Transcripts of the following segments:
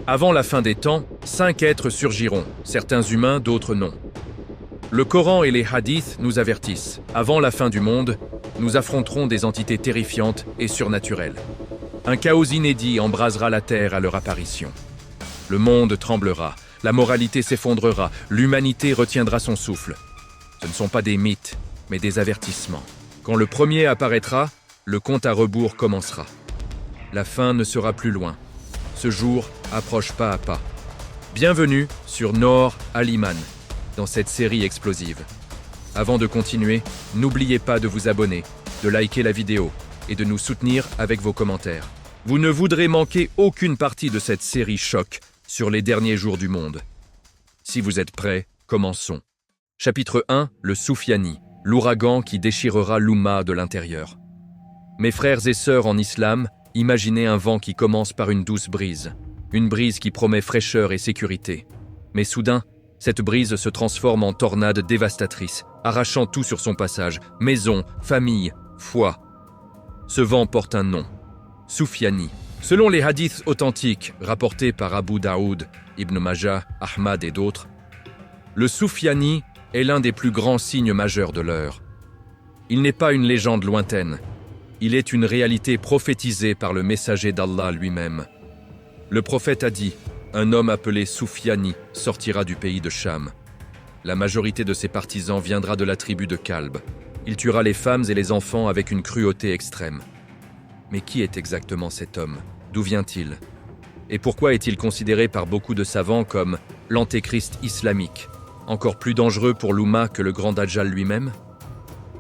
Avant la fin des temps, 5 êtres surgiront, certains humains, d'autres non. Le Coran et les hadiths nous avertissent. Avant la fin du monde, nous affronterons des entités terrifiantes et surnaturelles. Un chaos inédit embrasera la terre à leur apparition. Le monde tremblera, la moralité s'effondrera, l'humanité retiendra son souffle. Ce ne sont pas des mythes, mais des avertissements. Quand le premier apparaîtra, le compte à rebours commencera. La fin ne sera plus loin. Ce jour approche pas à pas. Bienvenue sur Noor Al-Iman, dans cette série explosive. Avant de continuer, n'oubliez pas de vous abonner, de liker la vidéo et de nous soutenir avec vos commentaires. Vous ne voudrez manquer aucune partie de cette série choc sur les derniers jours du monde. Si vous êtes prêts, commençons. Chapitre 1, le Soufiani, l'ouragan qui déchirera l'Oumma de l'intérieur. Mes frères et sœurs en islam, imaginez un vent qui commence par une douce brise. Une brise qui promet fraîcheur et sécurité. Mais soudain, cette brise se transforme en tornade dévastatrice, arrachant tout sur son passage, maison, famille, foi. Ce vent porte un nom, Soufiani. Selon les hadiths authentiques rapportés par Abu Daoud, Ibn Majah, Ahmad et d'autres, le Soufiani est l'un des plus grands signes majeurs de l'heure. Il n'est pas une légende lointaine, il est une réalité prophétisée par le messager d'Allah lui-même. Le prophète a dit « Un homme appelé Soufiani sortira du pays de Cham. La majorité de ses partisans viendra de la tribu de Kalb. Il tuera les femmes et les enfants avec une cruauté extrême. » Mais qui est exactement cet homme? D'où vient-il? Et pourquoi est-il considéré par beaucoup de savants comme l'antéchrist islamique, encore plus dangereux pour l'Oumma que le grand Dajjal lui-même?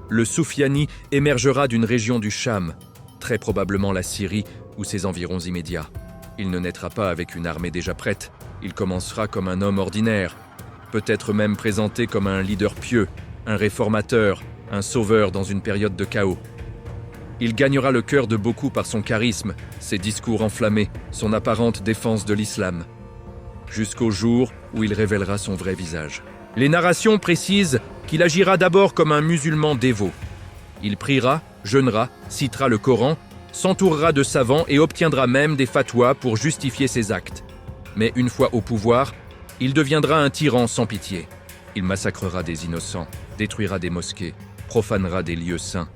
Le Soufiani émergera d'une région du Cham, très probablement la Syrie ou ses environs immédiats. Il ne naîtra pas avec une armée déjà prête, il commencera comme un homme ordinaire, peut-être même présenté comme un leader pieux, un réformateur, un sauveur dans une période de chaos. Il gagnera le cœur de beaucoup par son charisme, ses discours enflammés, son apparente défense de l'islam, jusqu'au jour où il révélera son vrai visage. Les narrations précisent qu'il agira d'abord comme un musulman dévot. Il priera, jeûnera, citera le Coran, s'entourera de savants et obtiendra même des fatwas pour justifier ses actes. Mais une fois au pouvoir, il deviendra un tyran sans pitié. Il massacrera des innocents, détruira des mosquées, profanera des lieux saints,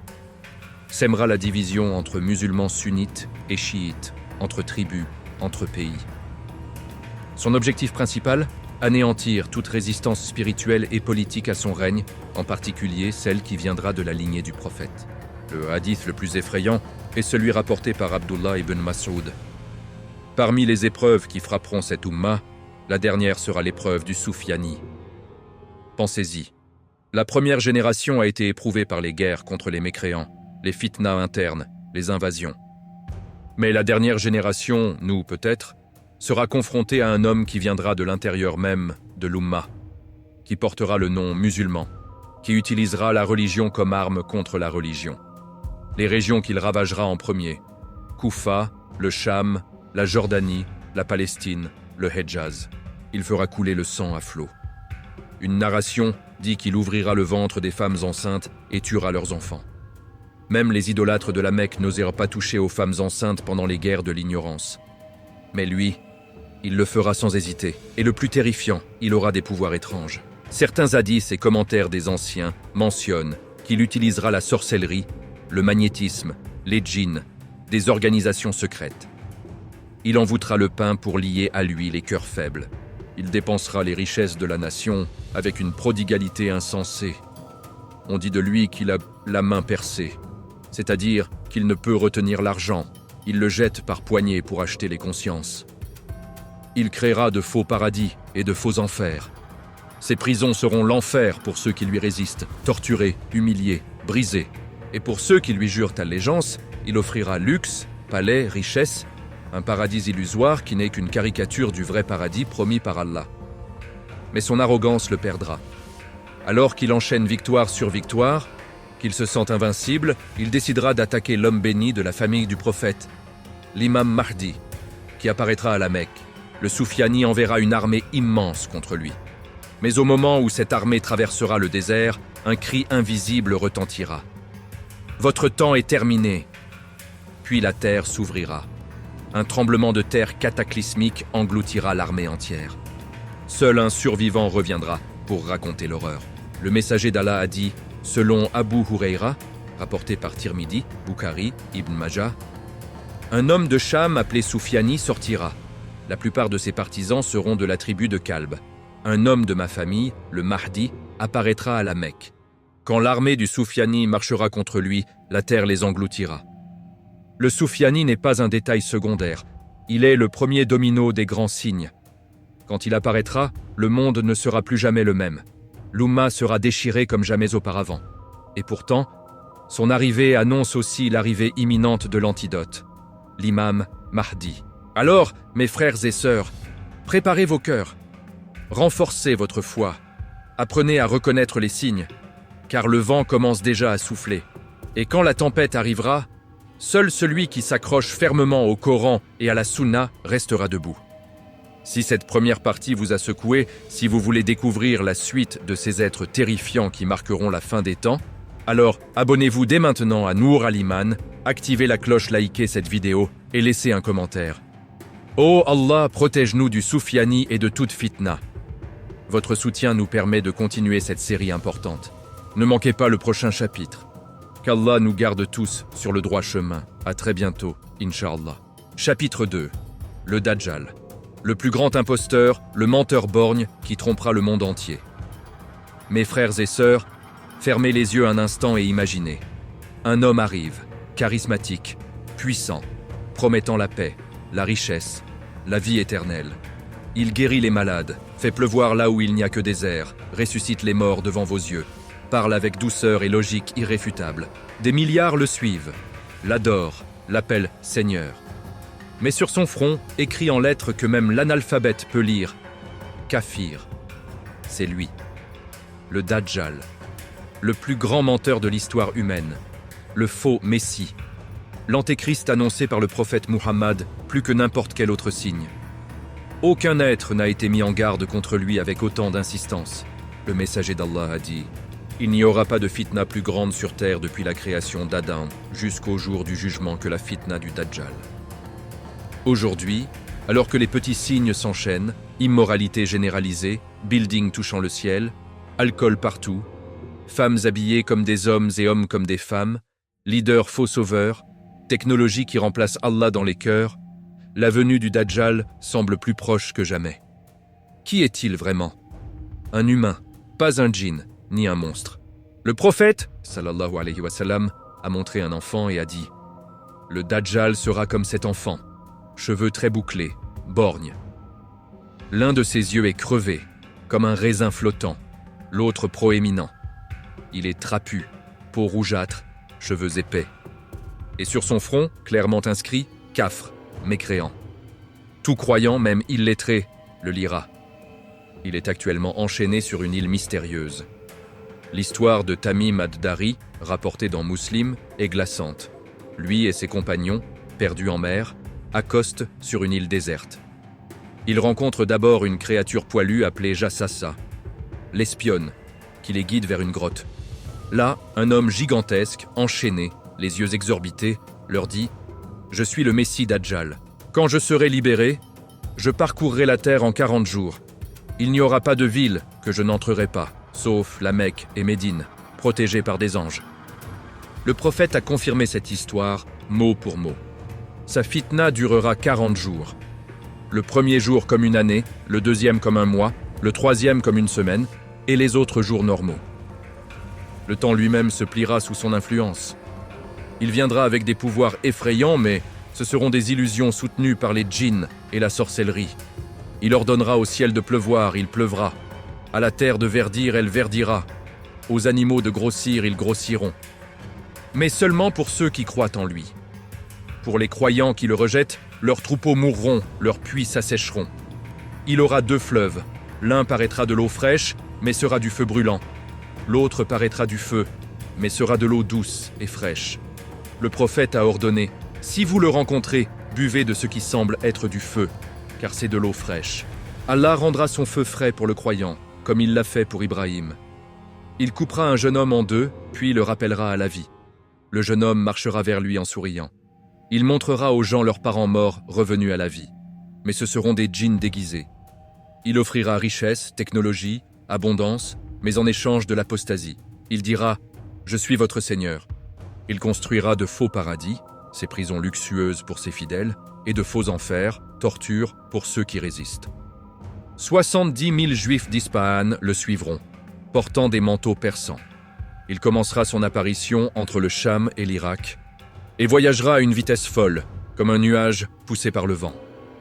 sèmera la division entre musulmans sunnites et chiites, entre tribus, entre pays. Son objectif principal ? Anéantir toute résistance spirituelle et politique à son règne, en particulier celle qui viendra de la lignée du prophète. Le hadith le plus effrayant est celui rapporté par Abdullah ibn Mas'ud. Parmi les épreuves qui frapperont cette Oumma, la dernière sera l'épreuve du Soufiani. Pensez-y. La première génération a été éprouvée par les guerres contre les mécréants, les fitnas internes, les invasions. Mais la dernière génération, nous peut-être, sera confrontée à un homme qui viendra de l'intérieur même de l'Oumma, qui portera le nom musulman, qui utilisera la religion comme arme contre la religion. Les régions qu'il ravagera en premier, Koufa, le Cham, la Jordanie, la Palestine, le Hedjaz. Il fera couler le sang à flots. Une narration dit qu'il ouvrira le ventre des femmes enceintes et tuera leurs enfants. Même les idolâtres de la Mecque n'osèrent pas toucher aux femmes enceintes pendant les guerres de l'ignorance. Mais lui, il le fera sans hésiter. Et le plus terrifiant, il aura des pouvoirs étranges. Certains hadiths et commentaires des anciens mentionnent qu'il utilisera la sorcellerie, le magnétisme, les djinns, des organisations secrètes. Il envoûtera le pain pour lier à lui les cœurs faibles. Il dépensera les richesses de la nation avec une prodigalité insensée. On dit de lui qu'il a la main percée, c'est-à-dire qu'il ne peut retenir l'argent. Il le jette par poignées pour acheter les consciences. Il créera de faux paradis et de faux enfers. Ses prisons seront l'enfer pour ceux qui lui résistent, torturés, humiliés, brisés. Et pour ceux qui lui jurent allégeance, il offrira luxe, palais, richesse, un paradis illusoire qui n'est qu'une caricature du vrai paradis promis par Allah. Mais son arrogance le perdra. Alors qu'il enchaîne victoire sur victoire, qu'il se sent invincible, il décidera d'attaquer l'homme béni de la famille du prophète, l'imam Mahdi, qui apparaîtra à la Mecque. Le Soufiani enverra une armée immense contre lui. Mais au moment où cette armée traversera le désert, un cri invisible retentira. « Votre temps est terminé !» Puis la terre s'ouvrira. un tremblement de terre cataclysmique engloutira l'armée entière. Seul un survivant reviendra pour raconter l'horreur. Le messager d'Allah a dit, selon Abu Huraira, rapporté par Tirmidhi, Bukhari, Ibn Majah, un homme de Cham appelé Soufiani sortira. La plupart de ses partisans seront de la tribu de Kalb. Un homme de ma famille, le Mahdi, apparaîtra à la Mecque. Quand l'armée du Soufiani marchera contre lui, la terre les engloutira. Le Soufiani n'est pas un détail secondaire. Il est le premier domino des grands signes. Quand il apparaîtra, le monde ne sera plus jamais le même. L'Oumma sera déchirée comme jamais auparavant. Et pourtant, son arrivée annonce aussi l'arrivée imminente de l'antidote, l'imam Mahdi. Alors, mes frères et sœurs, préparez vos cœurs, renforcez votre foi, apprenez à reconnaître les signes, car le vent commence déjà à souffler. Et quand la tempête arrivera, seul celui qui s'accroche fermement au Coran et à la Sunna restera debout. Si cette première partie vous a secoué, si vous voulez découvrir la suite de ces êtres terrifiants qui marqueront la fin des temps, alors abonnez-vous dès maintenant à Nour Al-Iman, activez la cloche, likez cette vidéo et laissez un commentaire. Oh Allah, protège-nous du Soufiani et de toute fitna. Votre soutien nous permet de continuer cette série importante. Ne manquez pas le prochain chapitre. Qu'Allah nous garde tous sur le droit chemin. À très bientôt, Inch'Allah. Chapitre 2. Le Dajjal. Le plus grand imposteur, le menteur borgne qui trompera le monde entier. Mes frères et sœurs, fermez les yeux un instant et imaginez. Un homme arrive, charismatique, puissant, promettant la paix, la richesse, la vie éternelle. Il guérit les malades, fait pleuvoir là où il n'y a que désert, ressuscite les morts devant vos yeux, parle avec douceur et logique irréfutable. Des milliards le suivent, l'adorent, l'appellent Seigneur. Mais sur son front, écrit en lettres que même l'analphabète peut lire, Kafir. C'est lui, le Dajjal, le plus grand menteur de l'histoire humaine, le faux Messie, l'antéchrist annoncé par le prophète Muhammad plus que n'importe quel autre signe. Aucun être n'a été mis en garde contre lui avec autant d'insistance. Le messager d'Allah a dit « Il n'y aura pas de fitna plus grande sur terre depuis la création d'Adam jusqu'au jour du jugement que la fitna du Dajjal. » Aujourd'hui, alors que les petits signes s'enchaînent, immoralité généralisée, buildings touchant le ciel, alcool partout, femmes habillées comme des hommes et hommes comme des femmes, leaders faux sauveurs, technologie qui remplace Allah dans les cœurs, la venue du Dajjal semble plus proche que jamais. Qui est-il vraiment? Un humain, pas un djinn, ni un monstre. Le prophète, sallallahu alayhi wa sallam, a montré un enfant et a dit « Le Dajjal sera comme cet enfant, cheveux très bouclés, borgne. L'un de ses yeux est crevé, comme un raisin flottant, l'autre proéminent. Il est trapu, peau rougeâtre, cheveux épais. Et sur son front, clairement inscrit, Kafr, mécréant. Tout croyant, même illettré, le lira. Il est actuellement enchaîné sur une île mystérieuse. L'histoire de Tamim ad-Dari, rapportée dans Muslim, est glaçante. Lui et ses compagnons, perdus en mer, accostent sur une île déserte. Ils rencontrent d'abord une créature poilue appelée Jassassa, l'espionne, qui les guide vers une grotte. Là, un homme gigantesque, enchaîné, les yeux exorbités, leur dit « Je suis le Messie Dajjal. Quand je serai libéré, je parcourrai la terre en 40 jours. Il n'y aura pas de ville que je n'entrerai pas, sauf la Mecque et Médine, protégées par des anges. » Le prophète a confirmé cette histoire, mot pour mot. Sa fitna durera 40 jours. Le premier jour comme une année, le deuxième comme un mois, le troisième comme une semaine, et les autres jours normaux. Le temps lui-même se pliera sous son influence. Il viendra avec des pouvoirs effrayants, mais ce seront des illusions soutenues par les djinns et la sorcellerie. Il ordonnera au ciel de pleuvoir, il pleuvra. À la terre de verdir, elle verdira. Aux animaux de grossir, ils grossiront. Mais seulement pour ceux qui croient en lui. Pour les croyants qui le rejettent, leurs troupeaux mourront, leurs puits s'assécheront. Il aura 2 fleuves. L'un paraîtra de l'eau fraîche, mais sera du feu brûlant. L'autre paraîtra du feu, mais sera de l'eau douce et fraîche. Le prophète a ordonné « Si vous le rencontrez, buvez de ce qui semble être du feu, car c'est de l'eau fraîche. Allah rendra son feu frais pour le croyant, comme il l'a fait pour Ibrahim. Il coupera un jeune homme en 2, puis le rappellera à la vie. Le jeune homme marchera vers lui en souriant. Il montrera aux gens leurs parents morts revenus à la vie. Mais ce seront des djinns déguisés. Il offrira richesse, technologie, abondance, mais en échange de l'apostasie. Il dira « Je suis votre Seigneur ». Il construira de faux paradis, ces prisons luxueuses pour ses fidèles, et de faux enfers, tortures pour ceux qui résistent. 70 000 juifs d'Ispahan le suivront, portant des manteaux persans. Il commencera son apparition entre le Cham et l'Irak, et voyagera à une vitesse folle, comme un nuage poussé par le vent.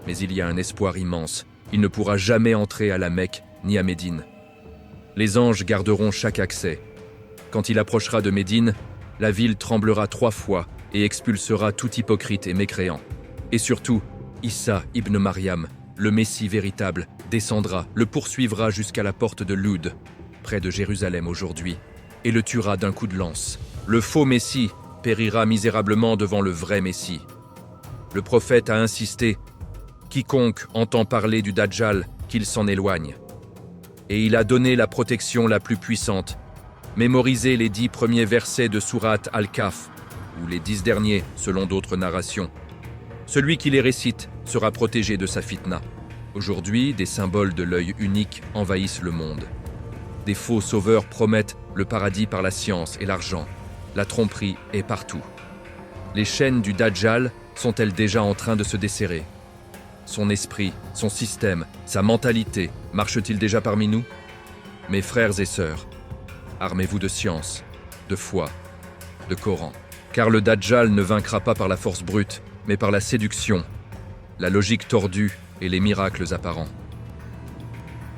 Mais il y a un espoir immense, il ne pourra jamais entrer à la Mecque ni à Médine. Les anges garderont chaque accès. Quand il approchera de Médine, la ville tremblera 3 fois et expulsera tout hypocrite et mécréant. Et surtout, Issa ibn Maryam, le Messie véritable, descendra, le poursuivra jusqu'à la porte de Loud, près de Jérusalem aujourd'hui, et le tuera d'un coup de lance. Le faux Messie périra misérablement devant le vrai Messie. Le prophète a insisté « Quiconque entend parler du Dajjal, qu'il s'en éloigne ». Et il a donné la protection la plus puissante. Mémorisez les 10 premiers versets de Sourate Al-Kahf, ou les 10 derniers selon d'autres narrations. Celui qui les récite sera protégé de sa fitna. Aujourd'hui, des symboles de l'œil unique envahissent le monde. Des faux sauveurs promettent le paradis par la science et l'argent. La tromperie est partout. Les chaînes du Dajjal sont-elles déjà en train de se desserrer? Son esprit, son système, sa mentalité, marchent-ils déjà parmi nous? Mes frères et sœurs, armez-vous de science, de foi, de Coran. Car le Dajjal ne vaincra pas par la force brute, mais par la séduction, la logique tordue et les miracles apparents.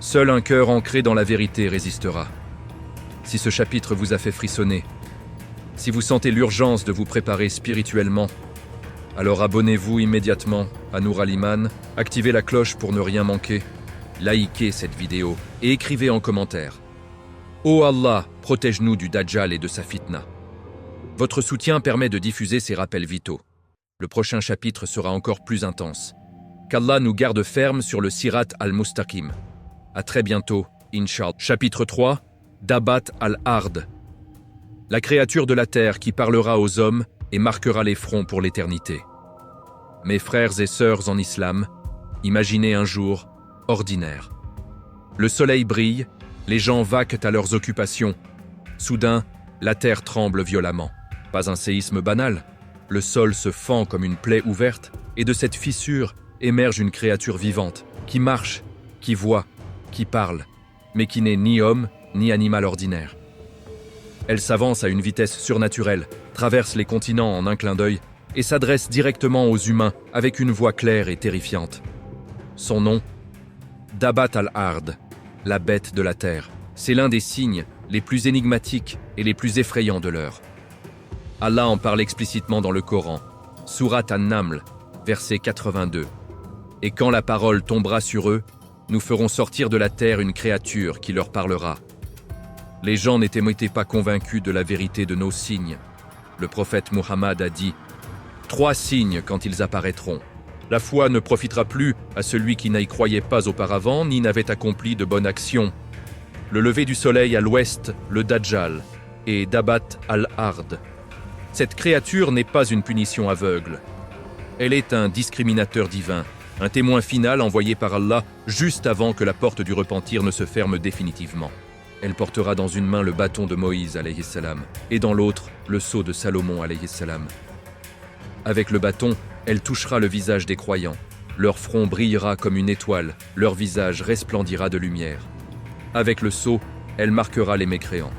Seul un cœur ancré dans la vérité résistera. Si ce chapitre vous a fait frissonner, si vous sentez l'urgence de vous préparer spirituellement, alors abonnez-vous immédiatement à Nour Al-Iman, activez la cloche pour ne rien manquer, likez cette vidéo et écrivez en commentaire. Ô Allah, protège-nous du Dajjal et de sa fitna. Votre soutien permet de diffuser ces rappels vitaux. Le prochain chapitre sera encore plus intense. Qu'Allah nous garde ferme sur le Sirat al-Mustaqim. À très bientôt, Inch'Allah. Chapitre 3, Dabat al-Ard. La créature de la terre qui parlera aux hommes et marquera les fronts pour l'éternité. Mes frères et sœurs en islam, imaginez un jour ordinaire. Le soleil brille, les gens vaquent à leurs occupations. Soudain, la terre tremble violemment. Pas un séisme banal. Le sol se fend comme une plaie ouverte, et de cette fissure émerge une créature vivante, qui marche, qui voit, qui parle, mais qui n'est ni homme ni animal ordinaire. Elle s'avance à une vitesse surnaturelle, traverse les continents en un clin d'œil, et s'adresse directement aux humains avec une voix claire et terrifiante. Son nom, Dabat al-Ard, la bête de la terre. C'est l'un des signes les plus énigmatiques et les plus effrayants de l'heure. Allah en parle explicitement dans le Coran, Sourate An-Naml, verset 82. Et quand la parole tombera sur eux, nous ferons sortir de la terre une créature qui leur parlera. Les gens n'étaient pas convaincus de la vérité de nos signes. Le prophète Muhammad a dit « 3 signes quand ils apparaîtront. La foi ne profitera plus à celui qui n'y croyait pas auparavant ni n'avait accompli de bonnes actions. Le lever du soleil à l'ouest, le Dajjal, et Dabat al-Ard. Cette créature n'est pas une punition aveugle. Elle est un discriminateur divin, un témoin final envoyé par Allah juste avant que la porte du repentir ne se ferme définitivement. Elle portera dans une main le bâton de Moïse alayhi salam et dans l'autre le sceau de Salomon alayhi salam. Avec le bâton, elle touchera le visage des croyants. Leur front brillera comme une étoile, leur visage resplendira de lumière. Avec le sceau, elle marquera les mécréants.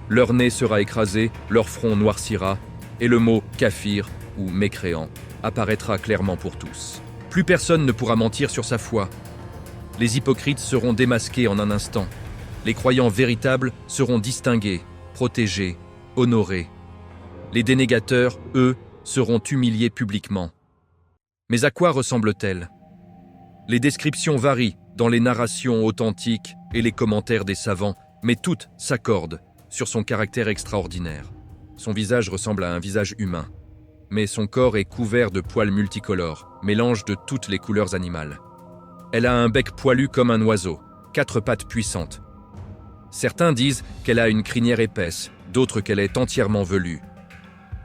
Leur nez sera écrasé, leur front noircira, et le mot « kafir » ou « mécréant » apparaîtra clairement pour tous. Plus personne ne pourra mentir sur sa foi. Les hypocrites seront démasqués en un instant. Les croyants véritables seront distingués, protégés, honorés. Les dénégateurs, eux, seront humiliés publiquement. Mais à quoi ressemble-t-elle? Les descriptions varient dans les narrations authentiques et les commentaires des savants, mais toutes s'accordent sur son caractère extraordinaire. Son visage ressemble à un visage humain, mais son corps est couvert de poils multicolores, mélange de toutes les couleurs animales. Elle a un bec poilu comme un oiseau, 4 pattes puissantes. Certains disent qu'elle a une crinière épaisse, d'autres qu'elle est entièrement velue.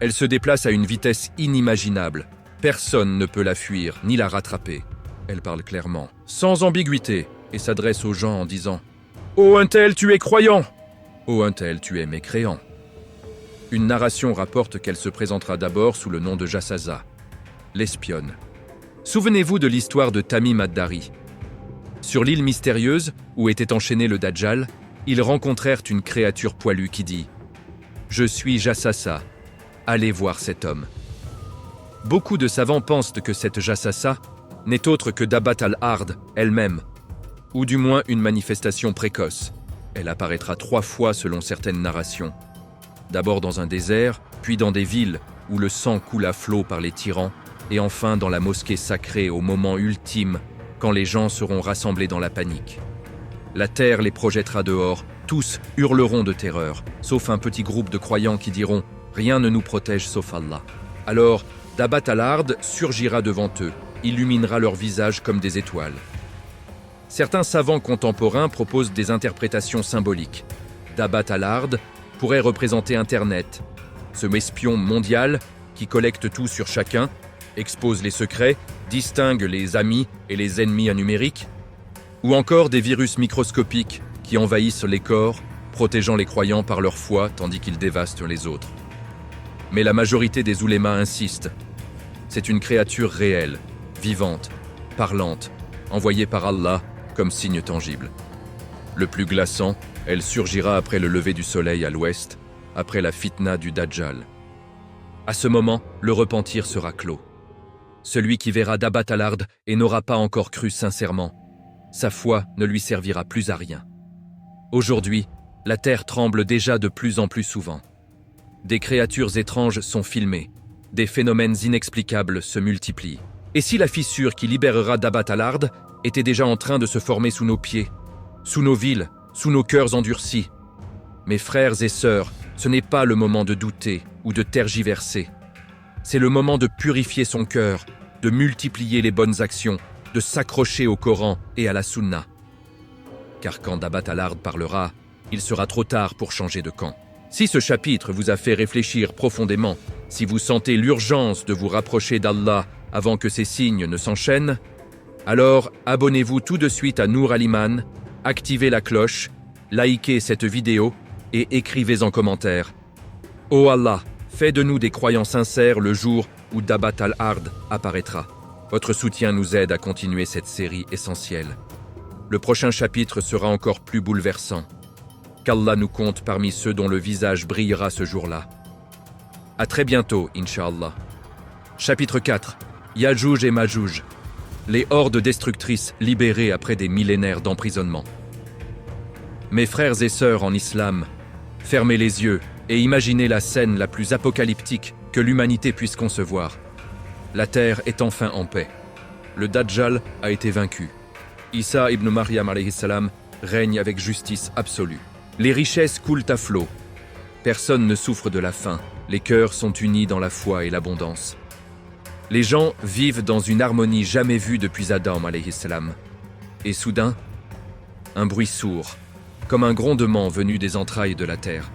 Elle se déplace à une vitesse inimaginable, Personne ne peut la fuir, ni la rattraper. Elle parle clairement, sans ambiguïté, et s'adresse aux gens en disant « Ô un tel, tu es croyant !»« Ô un tel, tu es mécréant !» Une narration rapporte qu'elle se présentera d'abord sous le nom de Jassasa, l'espionne. Souvenez-vous de l'histoire de Tamim ad-Dari. Sur l'île mystérieuse, où était enchaîné le Dajjal, ils rencontrèrent une créature poilue qui dit « Je suis Jassasa, allez voir cet homme ». Beaucoup de savants pensent que cette Jassasa n'est autre que Dabat al-Ard elle-même, ou du moins une manifestation précoce. Elle apparaîtra 3 fois selon certaines narrations. D'abord dans un désert, puis dans des villes où le sang coule à flot par les tyrans, et enfin dans la mosquée sacrée au moment ultime, quand les gens seront rassemblés dans la panique. La terre les projettera dehors, tous hurleront de terreur, sauf un petit groupe de croyants qui diront « Rien ne nous protège sauf Allah ». Alors, Dabat al-Ard surgira devant eux, illuminera leur visage comme des étoiles. Certains savants contemporains proposent des interprétations symboliques. Dabat al-Ard pourrait représenter Internet, ce espion mondial qui collecte tout sur chacun, expose les secrets, distingue les amis et les ennemis numériques, ou encore des virus microscopiques qui envahissent les corps, protégeant les croyants par leur foi tandis qu'ils dévastent les autres. Mais la majorité des oulémas insistent. C'est une créature réelle, vivante, parlante, envoyée par Allah comme signe tangible. Le plus glaçant, elle surgira après le lever du soleil à l'ouest, après la fitna du Dajjal. À ce moment, le repentir sera clos. Celui qui verra Dabat al-Ard et n'aura pas encore cru sincèrement, sa foi ne lui servira plus à rien. Aujourd'hui, la terre tremble déjà de plus en plus souvent. Des créatures étranges sont filmées, des phénomènes inexplicables se multiplient. Et si la fissure qui libérera Dabat al-Ard était déjà en train de se former sous nos pieds, sous nos villes, sous nos cœurs endurcis? Mes frères et sœurs, ce n'est pas le moment de douter ou de tergiverser. C'est le moment de purifier son cœur, de multiplier les bonnes actions, de s'accrocher au Coran et à la Sunna. Car quand Dabat al-Ard parlera, il sera trop tard pour changer de camp. Si ce chapitre vous a fait réfléchir profondément, si vous sentez l'urgence de vous rapprocher d'Allah avant que ces signes ne s'enchaînent, alors abonnez-vous tout de suite à Nour al-Iman, activez la cloche, likez cette vidéo et écrivez en commentaire « Oh Allah, fais de nous des croyants sincères le jour où Dabat al-Ard apparaîtra. » Votre soutien nous aide à continuer cette série essentielle. Le prochain chapitre sera encore plus bouleversant. Qu'Allah nous compte parmi ceux dont le visage brillera ce jour-là. À très bientôt, Inch'Allah. Chapitre 4. Yajouj et Majouj. Les hordes destructrices libérées après des millénaires d'emprisonnement. Mes frères et sœurs en islam, fermez les yeux et imaginez la scène la plus apocalyptique que l'humanité puisse concevoir. La terre est enfin en paix. Le Dajjal a été vaincu. Isa ibn Maryam alayhi salam règne avec justice absolue. Les richesses coulent à flot. Personne ne souffre de la faim. Les cœurs sont unis dans la foi et l'abondance. Les gens vivent dans une harmonie jamais vue depuis Adam alayhi salam. Et soudain, un bruit sourd, comme un grondement venu des entrailles de la terre.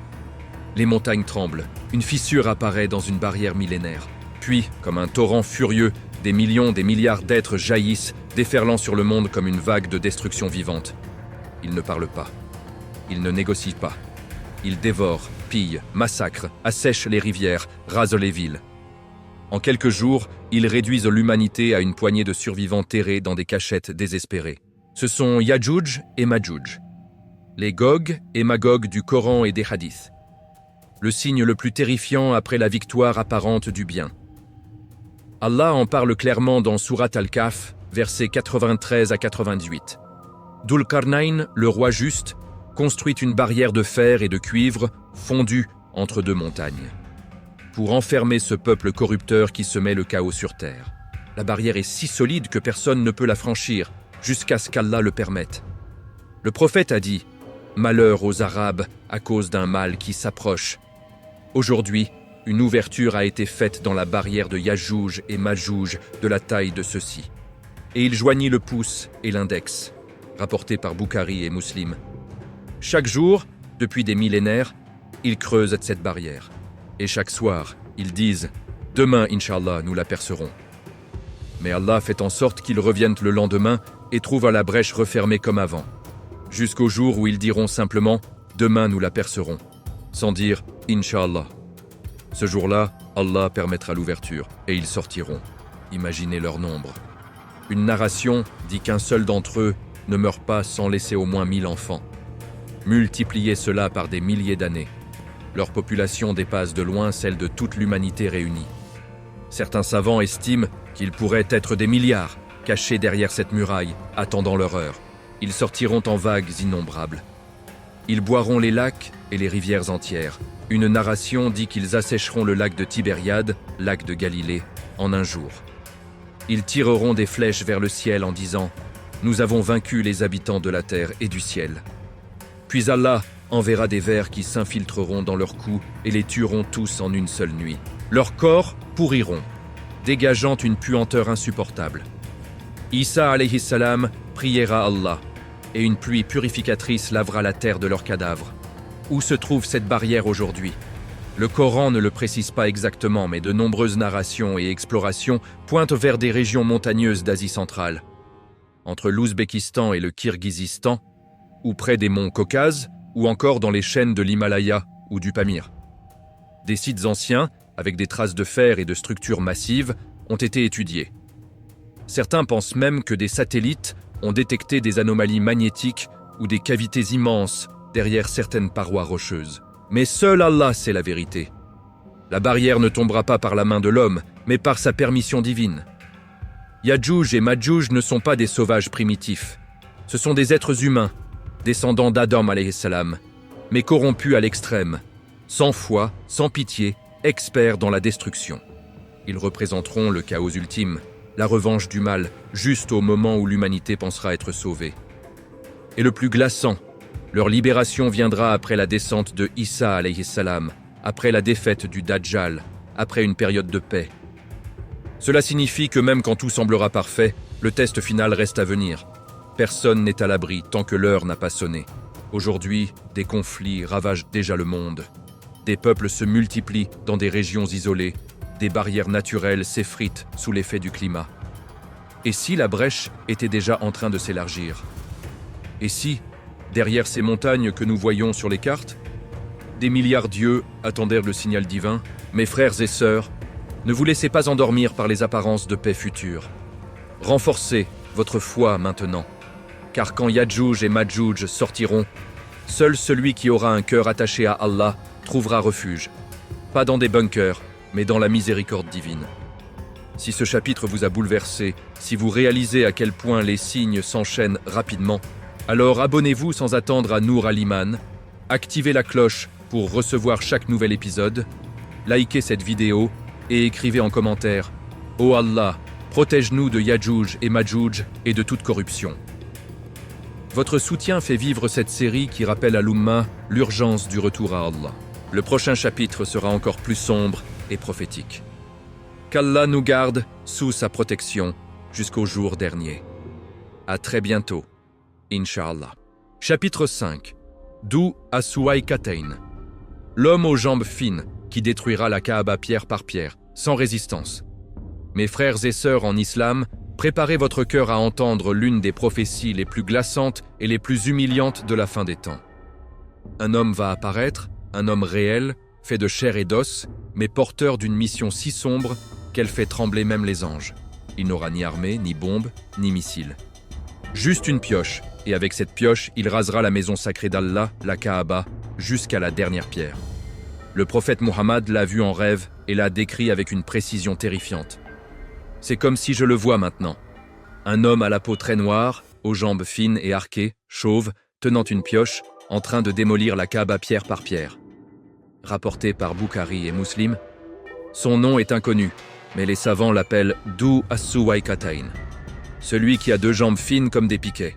Les montagnes tremblent, une fissure apparaît dans une barrière millénaire. Puis, comme un torrent furieux, des millions, des milliards d'êtres jaillissent, déferlant sur le monde comme une vague de destruction vivante. Ils ne parlent pas. Ils ne négocient pas. Ils dévorent, pillent, massacrent, assèchent les rivières, rasent les villes. En quelques jours, ils réduisent l'humanité à une poignée de survivants terrés dans des cachettes désespérées. Ce sont Yajouj et Majouj, les Gog et Magog du Coran et des hadiths. Le signe le plus terrifiant après la victoire apparente du bien. Allah en parle clairement dans Surat Al-Kahf, versets 93 à 98. Dhul-Qarnayn, le roi juste, construit une barrière de fer et de cuivre fondue entre 2 montagnes, pour enfermer ce peuple corrupteur qui semait le chaos sur terre. La barrière est si solide que personne ne peut la franchir, jusqu'à ce qu'Allah le permette. Le prophète a dit « Malheur aux Arabes à cause d'un mal qui s'approche ». Aujourd'hui, une ouverture a été faite dans la barrière de Yajouj et Majouj de la taille de ceux-ci. Et il joignit le pouce et l'index, rapporté par Boukhari et Muslim. Chaque jour, depuis des millénaires, ils creusent cette barrière. Et chaque soir, ils disent « Demain, Inch'Allah, nous la percerons ». Mais Allah fait en sorte qu'ils reviennent le lendemain et trouvent la brèche refermée comme avant, jusqu'au jour où ils diront simplement « Demain nous la percerons », sans dire « Inch'Allah ». Ce jour-là, Allah permettra l'ouverture et ils sortiront. Imaginez leur nombre. Une narration dit qu'un seul d'entre eux ne meurt pas sans laisser au moins 1000 enfants. Multipliez cela par des milliers d'années. Leur population dépasse de loin celle de toute l'humanité réunie. Certains savants estiment qu'ils pourraient être des milliards, cachés derrière cette muraille, attendant leur heure. Ils sortiront en vagues innombrables. Ils boiront les lacs et les rivières entières. Une narration dit qu'ils assécheront le lac de Tibériade, lac de Galilée, en un jour. Ils tireront des flèches vers le ciel en disant « Nous avons vaincu les habitants de la terre et du ciel ». Puis Allah enverra des vers qui s'infiltreront dans leurs cous et les tueront tous en une seule nuit. Leurs corps pourriront, dégageant une puanteur insupportable. Isa alayhi salam priera Allah, et une pluie purificatrice lavera la terre de leurs cadavres. Où se trouve cette barrière aujourd'hui? Le Coran ne le précise pas exactement, mais de nombreuses narrations et explorations pointent vers des régions montagneuses d'Asie centrale. Entre l'Ouzbékistan et le Kirghizistan, ou près des monts Caucase, ou encore dans les chaînes de l'Himalaya ou du Pamir. Des sites anciens, avec des traces de fer et de structures massives, ont été étudiés. Certains pensent même que des satellites ont détecté des anomalies magnétiques ou des cavités immenses derrière certaines parois rocheuses. Mais seul Allah sait la vérité. La barrière ne tombera pas par la main de l'homme, mais par sa permission divine. Yadjouj et Madjouj ne sont pas des sauvages primitifs. Ce sont des êtres humains, descendants d'Adam alayhi salam, mais corrompus à l'extrême, sans foi, sans pitié, experts dans la destruction. Ils représenteront le chaos ultime, la revanche du mal, juste au moment où l'humanité pensera être sauvée. Et le plus glaçant, leur libération viendra après la descente de Isa alayhi salam, après la défaite du Dajjal, après une période de paix. Cela signifie que même quand tout semblera parfait, le test final reste à venir. Personne n'est à l'abri tant que l'heure n'a pas sonné. Aujourd'hui, des conflits ravagent déjà le monde. Des peuples se multiplient dans des régions isolées. Des barrières naturelles s'effritent sous l'effet du climat. Et si la brèche était déjà en train de s'élargir? Et si, derrière ces montagnes que nous voyons sur les cartes, des milliards d'yeux attendaient le signal divin? Mes frères et sœurs, ne vous laissez pas endormir par les apparences de paix future. Renforcez votre foi maintenant. Car quand Yadjouj et Madjouj sortiront, seul celui qui aura un cœur attaché à Allah trouvera refuge. Pas dans des bunkers, mais dans la miséricorde divine. Si ce chapitre vous a bouleversé, si vous réalisez à quel point les signes s'enchaînent rapidement, alors abonnez-vous sans attendre à Nour al-Iman, activez la cloche pour recevoir chaque nouvel épisode, likez cette vidéo et écrivez en commentaire « Oh Allah, protège-nous de Yadjouj et Madjouj et de toute corruption ». Votre soutien fait vivre cette série qui rappelle à l'Oumma l'urgence du retour à Allah. Le prochain chapitre sera encore plus sombre et prophétique. Qu'Allah nous garde sous sa protection jusqu'au jour dernier. À très bientôt, Inch'Allah. Chapitre 5. Dhu as-Suwaykatayn. L'homme aux jambes fines qui détruira la Kaaba pierre par pierre, sans résistance. Mes frères et sœurs en islam, préparez votre cœur à entendre l'une des prophéties les plus glaçantes et les plus humiliantes de la fin des temps. Un homme va apparaître, un homme réel, fait de chair et d'os, mais porteur d'une mission si sombre qu'elle fait trembler même les anges. Il n'aura ni armée, ni bombe, ni missile. Juste une pioche, et avec cette pioche, il rasera la maison sacrée d'Allah, la Kaaba, jusqu'à la dernière pierre. Le prophète Mohammed l'a vu en rêve et l'a décrit avec une précision terrifiante. C'est comme si je le vois maintenant. Un homme à la peau très noire, aux jambes fines et arquées, chauve, tenant une pioche, en train de démolir la Kaaba pierre par pierre. Rapporté par Bukhari et Muslim, son nom est inconnu, mais les savants l'appellent Dhu as-Suwaykatayn, celui qui a deux jambes fines comme des piquets.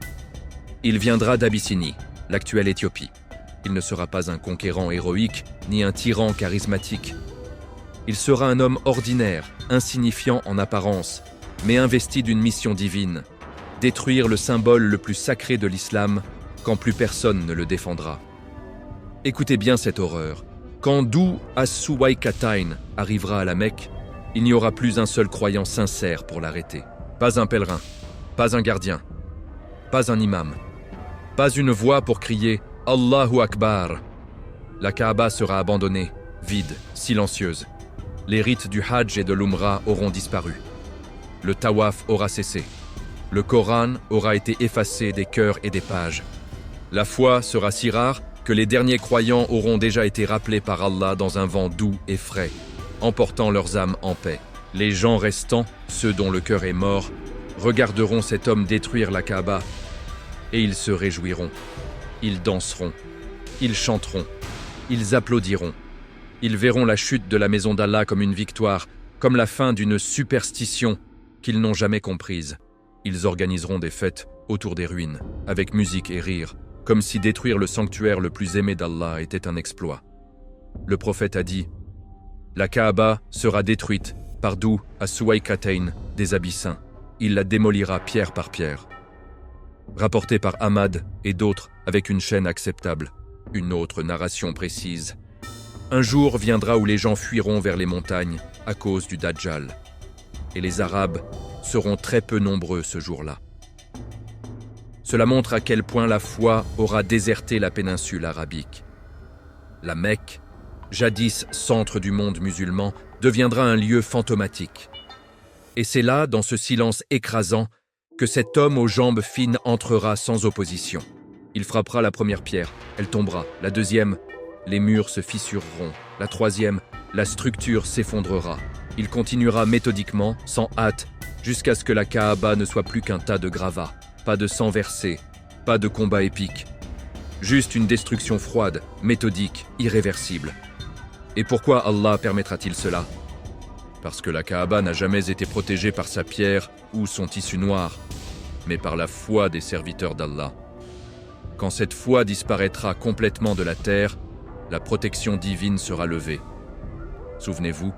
Il viendra d'Abyssinie, l'actuelle Éthiopie. Il ne sera pas un conquérant héroïque, ni un tyran charismatique. Il sera un homme ordinaire, insignifiant en apparence, mais investi d'une mission divine, détruire le symbole le plus sacré de l'islam quand plus personne ne le défendra. Écoutez bien cette horreur. Quand Dhu as-Suwaykatayn arrivera à la Mecque, il n'y aura plus un seul croyant sincère pour l'arrêter. Pas un pèlerin, pas un gardien, pas un imam, pas une voix pour crier « Allahu Akbar ». La Kaaba sera abandonnée, vide, silencieuse. Les rites du Hajj et de l'Umrah auront disparu. Le tawaf aura cessé. Le Coran aura été effacé des cœurs et des pages. La foi sera si rare que les derniers croyants auront déjà été rappelés par Allah dans un vent doux et frais, emportant leurs âmes en paix. Les gens restants, ceux dont le cœur est mort, regarderont cet homme détruire la Kaaba et ils se réjouiront. Ils danseront, ils chanteront, ils applaudiront. Ils verront la chute de la maison d'Allah comme une victoire, comme la fin d'une superstition qu'ils n'ont jamais comprise. Ils organiseront des fêtes autour des ruines, avec musique et rire, comme si détruire le sanctuaire le plus aimé d'Allah était un exploit. Le prophète a dit « La Kaaba sera détruite par d'où à Suwaykatayn des Abyssins. Il la démolira pierre par pierre. » Rapporté par Ahmad et d'autres avec une chaîne acceptable. Une autre narration précise. Un jour viendra où les gens fuiront vers les montagnes à cause du Dajjal. Et les Arabes seront très peu nombreux ce jour-là. Cela montre à quel point la foi aura déserté la péninsule arabique. La Mecque, jadis centre du monde musulman, deviendra un lieu fantomatique. Et c'est là, dans ce silence écrasant, que cet homme aux jambes fines entrera sans opposition. Il frappera la première pierre, elle tombera. La deuxième, les murs se fissureront. La troisième, la structure s'effondrera. Il continuera méthodiquement, sans hâte, jusqu'à ce que la Kaaba ne soit plus qu'un tas de gravats. Pas de sang versé, pas de combat épique. Juste une destruction froide, méthodique, irréversible. Et pourquoi Allah permettra-t-il cela ? Parce que la Kaaba n'a jamais été protégée par sa pierre ou son tissu noir, mais par la foi des serviteurs d'Allah. Quand cette foi disparaîtra complètement de la terre, la protection divine sera levée. Souvenez-vous,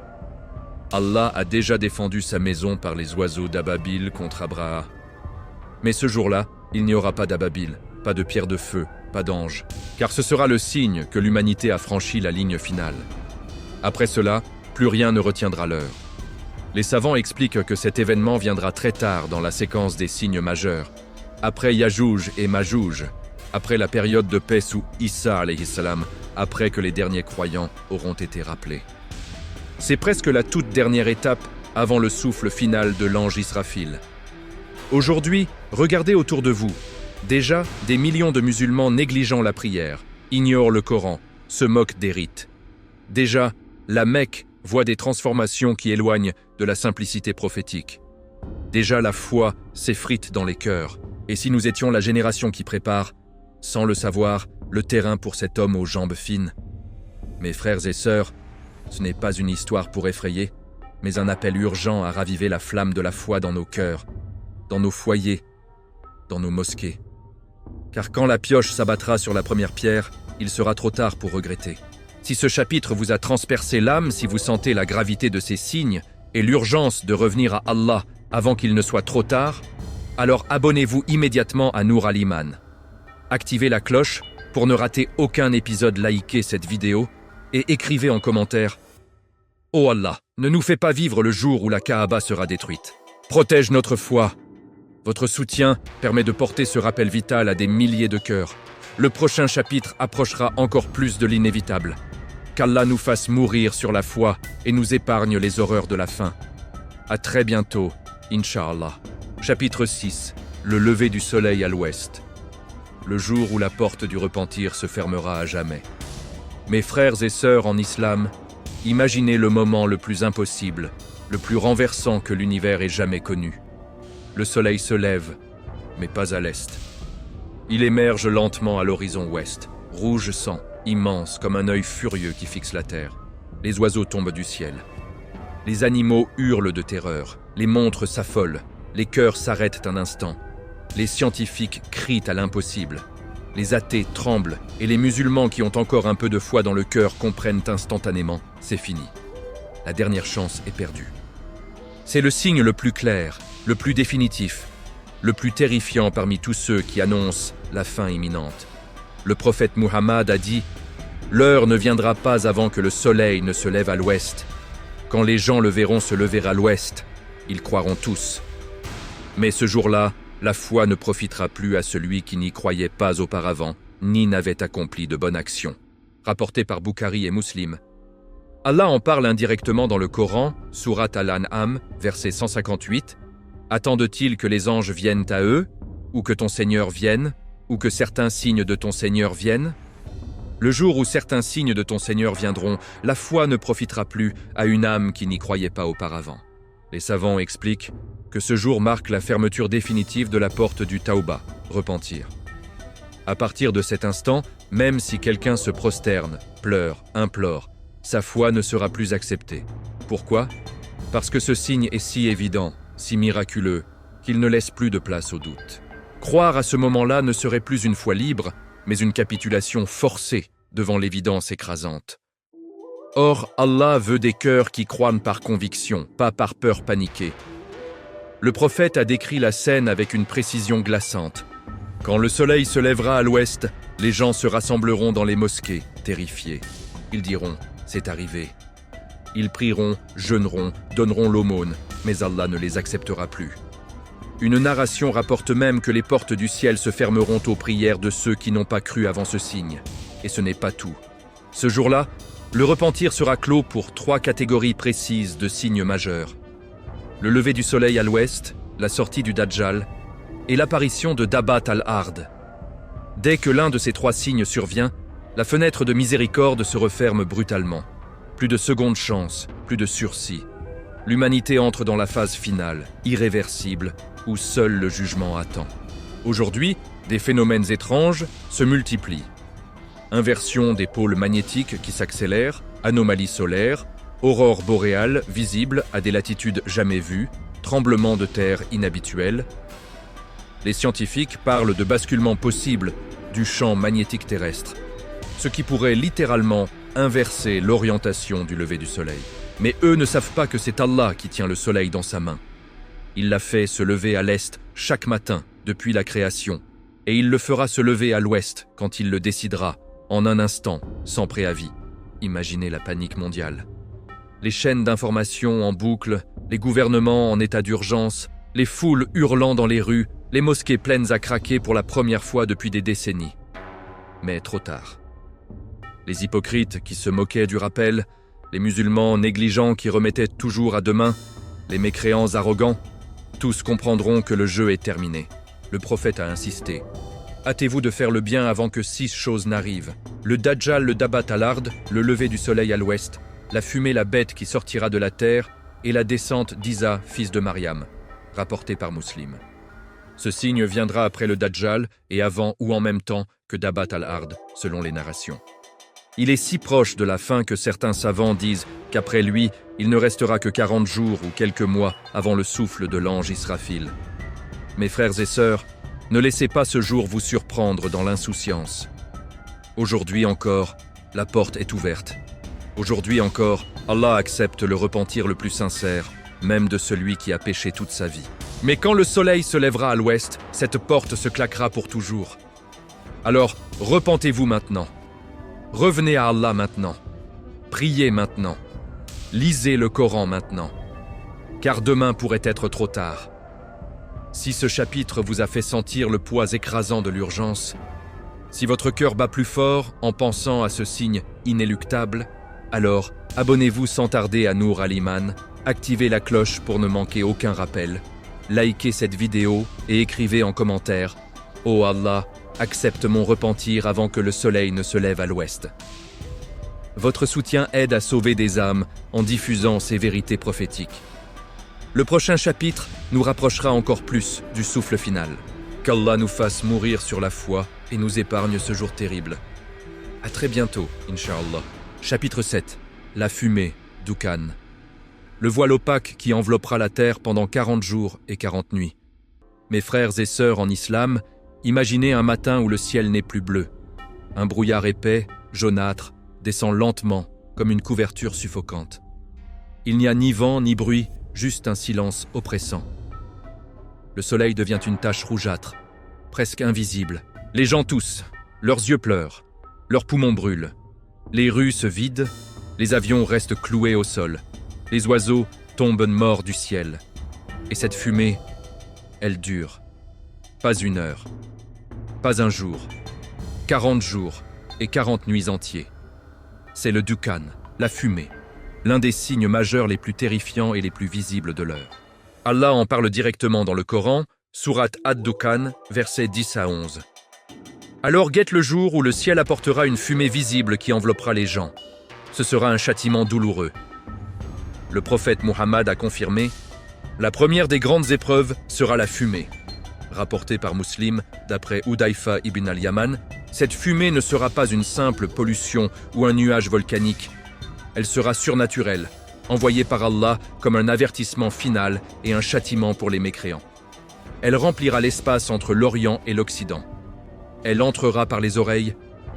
Allah a déjà défendu sa maison par les oiseaux d'Ababil contre Abraha. Mais ce jour-là, il n'y aura pas d'Ababil, pas de pierre de feu, pas d'ange, car ce sera le signe que l'humanité a franchi la ligne finale. Après cela, plus rien ne retiendra l'heure. Les savants expliquent que cet événement viendra très tard dans la séquence des signes majeurs, après Yajouj et Majouj, après la période de paix sous Issa alayhi salam, après que les derniers croyants auront été rappelés. C'est presque la toute dernière étape avant le souffle final de l'ange Israfil. Aujourd'hui, regardez autour de vous. Déjà, des millions de musulmans négligeant la prière, ignorent le Coran, se moquent des rites. Déjà, la Mecque voit des transformations qui éloignent de la simplicité prophétique. Déjà, la foi s'effrite dans les cœurs. Et si nous étions la génération qui prépare, sans le savoir, le terrain pour cet homme aux jambes fines? Mes frères et sœurs, ce n'est pas une histoire pour effrayer, mais un appel urgent à raviver la flamme de la foi dans nos cœurs, dans nos foyers, dans nos mosquées. Car quand la pioche s'abattra sur la première pierre, il sera trop tard pour regretter. Si ce chapitre vous a transpercé l'âme, si vous sentez la gravité de ces signes et l'urgence de revenir à Allah avant qu'il ne soit trop tard, alors abonnez-vous immédiatement à Nour al-Iman. Activez la cloche pour ne rater aucun épisode, likez cette vidéo et écrivez en commentaire « Oh Allah, ne nous fais pas vivre le jour où la Kaaba sera détruite. Protège notre foi. » Votre soutien permet de porter ce rappel vital à des milliers de cœurs. Le prochain chapitre approchera encore plus de l'inévitable. Qu'Allah nous fasse mourir sur la foi et nous épargne les horreurs de la fin. À très bientôt, Inch'Allah. Chapitre 6. Le lever du soleil à l'ouest. Le jour où la porte du repentir se fermera à jamais. Mes frères et sœurs en islam, imaginez le moment le plus impossible, le plus renversant que l'univers ait jamais connu. Le soleil se lève, mais pas à l'est. Il émerge lentement à l'horizon ouest, rouge sang, immense comme un œil furieux qui fixe la terre. Les oiseaux tombent du ciel. Les animaux hurlent de terreur, les montres s'affolent, les cœurs s'arrêtent un instant. Les scientifiques crient à l'impossible. Les athées tremblent et les musulmans qui ont encore un peu de foi dans le cœur comprennent instantanément, c'est fini. La dernière chance est perdue. C'est le signe le plus clair, le plus définitif, le plus terrifiant parmi tous ceux qui annoncent la fin imminente. Le prophète Muhammad a dit « L'heure ne viendra pas avant que le soleil ne se lève à l'ouest. Quand les gens le verront se lever à l'ouest, ils croiront tous. Mais ce jour-là, la foi ne profitera plus à celui qui n'y croyait pas auparavant, ni n'avait accompli de bonnes actions. Rapporté par Bukhari et Muslim. Allah en parle indirectement dans le Coran, Surat Al-An'am, verset 158. Attendent-ils que les anges viennent à eux, ou que ton Seigneur vienne, ou que certains signes de ton Seigneur viennent? Le jour où certains signes de ton Seigneur viendront, la foi ne profitera plus à une âme qui n'y croyait pas auparavant. Les savants expliquent que ce jour marque la fermeture définitive de la porte du Tauba, repentir. À partir de cet instant, même si quelqu'un se prosterne, pleure, implore, sa foi ne sera plus acceptée. Pourquoi? Parce que ce signe est si évident, si miraculeux, qu'il ne laisse plus de place au doute. Croire à ce moment-là ne serait plus une foi libre, mais une capitulation forcée devant l'évidence écrasante. Or, Allah veut des cœurs qui croient par conviction, pas par peur paniquée. Le prophète a décrit la scène avec une précision glaçante. Quand le soleil se lèvera à l'ouest, les gens se rassembleront dans les mosquées, terrifiés. Ils diront « c'est arrivé ». Ils prieront, jeûneront, donneront l'aumône, mais Allah ne les acceptera plus. Une narration rapporte même que les portes du ciel se fermeront aux prières de ceux qui n'ont pas cru avant ce signe. Et ce n'est pas tout. Ce jour-là, le repentir sera clos pour 3 catégories précises de signes majeurs. Le lever du soleil à l'ouest, la sortie du Dajjal et l'apparition de Dabat al-Ard. Dès que l'un de ces 3 signes survient, la fenêtre de miséricorde se referme brutalement. Plus de seconde chance, plus de sursis. L'humanité entre dans la phase finale, irréversible, où seul le jugement attend. Aujourd'hui, des phénomènes étranges se multiplient. Inversion des pôles magnétiques qui s'accélèrent, anomalies solaires, aurores boréales visibles à des latitudes jamais vues, tremblements de terre inhabituels. Les scientifiques parlent de basculement possible du champ magnétique terrestre, ce qui pourrait littéralement inverser l'orientation du lever du soleil. Mais eux ne savent pas que c'est Allah qui tient le soleil dans sa main. Il l'a fait se lever à l'est chaque matin depuis la création, et il le fera se lever à l'ouest quand il le décidera, en un instant, sans préavis. Imaginez la panique mondiale. Les chaînes d'information en boucle, les gouvernements en état d'urgence, les foules hurlant dans les rues, les mosquées pleines à craquer pour la première fois depuis des décennies. Mais trop tard. Les hypocrites qui se moquaient du rappel, les musulmans négligents qui remettaient toujours à demain, les mécréants arrogants, tous comprendront que le jeu est terminé. Le prophète a insisté. Hâtez-vous de faire le bien avant que 6 choses n'arrivent. Le Dajjal, le Dabat al-Ard, le lever du soleil à l'ouest, la fumée, la bête qui sortira de la terre et la descente d'Isa, fils de Mariam, rapporté par Muslim. Ce signe viendra après le Dajjal et avant ou en même temps que Dabat al-Ard, selon les narrations. Il est si proche de la fin que certains savants disent qu'après lui, il ne restera que 40 jours ou quelques mois avant le souffle de l'ange Israfil. Mes frères et sœurs, ne laissez pas ce jour vous surprendre dans l'insouciance. Aujourd'hui encore, la porte est ouverte. Aujourd'hui encore, Allah accepte le repentir le plus sincère, même de celui qui a péché toute sa vie. Mais quand le soleil se lèvera à l'ouest, cette porte se claquera pour toujours. Alors, repentez-vous maintenant. Revenez à Allah maintenant. Priez maintenant. Lisez le Coran maintenant. Car demain pourrait être trop tard. Si ce chapitre vous a fait sentir le poids écrasant de l'urgence, si votre cœur bat plus fort en pensant à ce signe inéluctable, alors abonnez-vous sans tarder à Nour Al-Iman, activez la cloche pour ne manquer aucun rappel, likez cette vidéo et écrivez en commentaire « Oh Allah, accepte mon repentir avant que le soleil ne se lève à l'ouest ». Votre soutien aide à sauver des âmes en diffusant ces vérités prophétiques. Le prochain chapitre nous rapprochera encore plus du souffle final. Qu'Allah nous fasse mourir sur la foi et nous épargne ce jour terrible. À très bientôt, Inch'Allah. Chapitre 7. La fumée, Dukhan. Le voile opaque qui enveloppera la terre pendant 40 jours et 40 nuits. Mes frères et sœurs en islam, imaginez un matin où le ciel n'est plus bleu. Un brouillard épais, jaunâtre, descend lentement comme une couverture suffocante. Il n'y a ni vent ni bruit, juste un silence oppressant. Le soleil devient une tache rougeâtre, presque invisible. Les gens toussent, leurs yeux pleurent, leurs poumons brûlent. Les rues se vident, les avions restent cloués au sol. Les oiseaux tombent morts du ciel. Et cette fumée, Elle dure. Pas 1 heure. Pas un jour. 40 jours et 40 nuits entiers. C'est le Dukhan, la fumée, l'un des signes majeurs les plus terrifiants et les plus visibles de l'heure. Allah en parle directement dans le Coran, sourate Ad-Dukhan, versets 10 à 11. Alors guette le jour où le ciel apportera une fumée visible qui enveloppera les gens. Ce sera un châtiment douloureux. Le prophète Muhammad a confirmé « La première des grandes épreuves sera la fumée ». Rapporté par Muslim, d'après Hudayfa ibn al-Yaman, cette fumée ne sera pas une simple pollution ou un nuage volcanique. Elle sera surnaturelle, envoyée par Allah comme un avertissement final et un châtiment pour les mécréants. Elle remplira l'espace entre l'Orient et l'Occident. Elle entrera par les oreilles,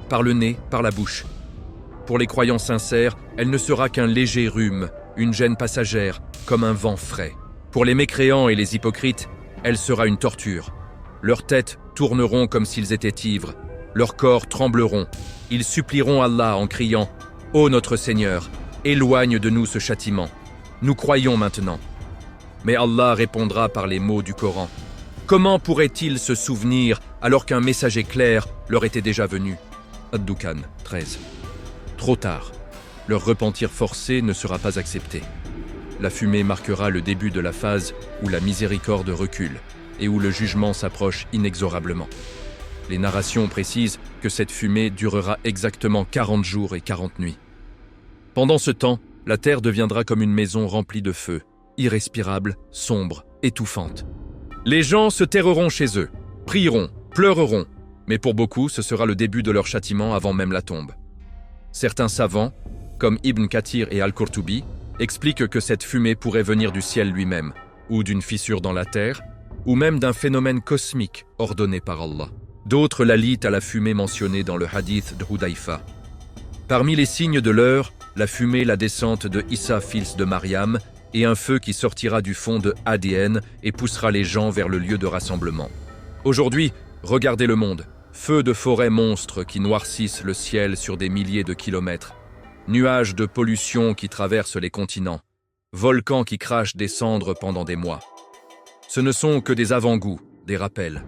par le nez, par la bouche. Pour les croyants sincères, elle ne sera qu'un léger rhume, une gêne passagère, comme un vent frais. Pour les mécréants et les hypocrites, elle sera une torture. Leurs têtes tourneront comme s'ils étaient ivres. Leurs corps trembleront. Ils supplieront Allah en criant « Ô notre Seigneur, éloigne de nous ce châtiment. Nous croyons maintenant. » Mais Allah répondra par les mots du Coran. Comment pourraient-ils se souvenir alors qu'un messager clair leur était déjà venu? Ad-Dukhan 13. Trop tard. Leur repentir forcé ne sera pas accepté. La fumée marquera le début de la phase où la miséricorde recule et où le jugement s'approche inexorablement. Les narrations précisent que cette fumée durera exactement 40 jours et 40 nuits. Pendant ce temps, la terre deviendra comme une maison remplie de feu, irrespirable, sombre, étouffante. Les gens se terreront chez eux, prieront, pleureront, mais pour beaucoup, ce sera le début de leur châtiment avant même la tombe. Certains savants, comme Ibn Kathir et Al-Qurtubi, expliquent que cette fumée pourrait venir du ciel lui-même, ou d'une fissure dans la terre, ou même d'un phénomène cosmique ordonné par Allah. D'autres la lient à la fumée mentionnée dans le hadith de Hudayfa. Parmi les signes de l'heure, la fumée, la descente de Issa, fils de Mariam, et un feu qui sortira du fond de ADN et poussera les gens vers le lieu de rassemblement. Aujourd'hui, regardez le monde. Feux de forêts monstres qui noircissent le ciel sur des milliers de kilomètres. Nuages de pollution qui traversent les continents. Volcans qui crachent des cendres pendant des mois. Ce ne sont que des avant-goûts, des rappels.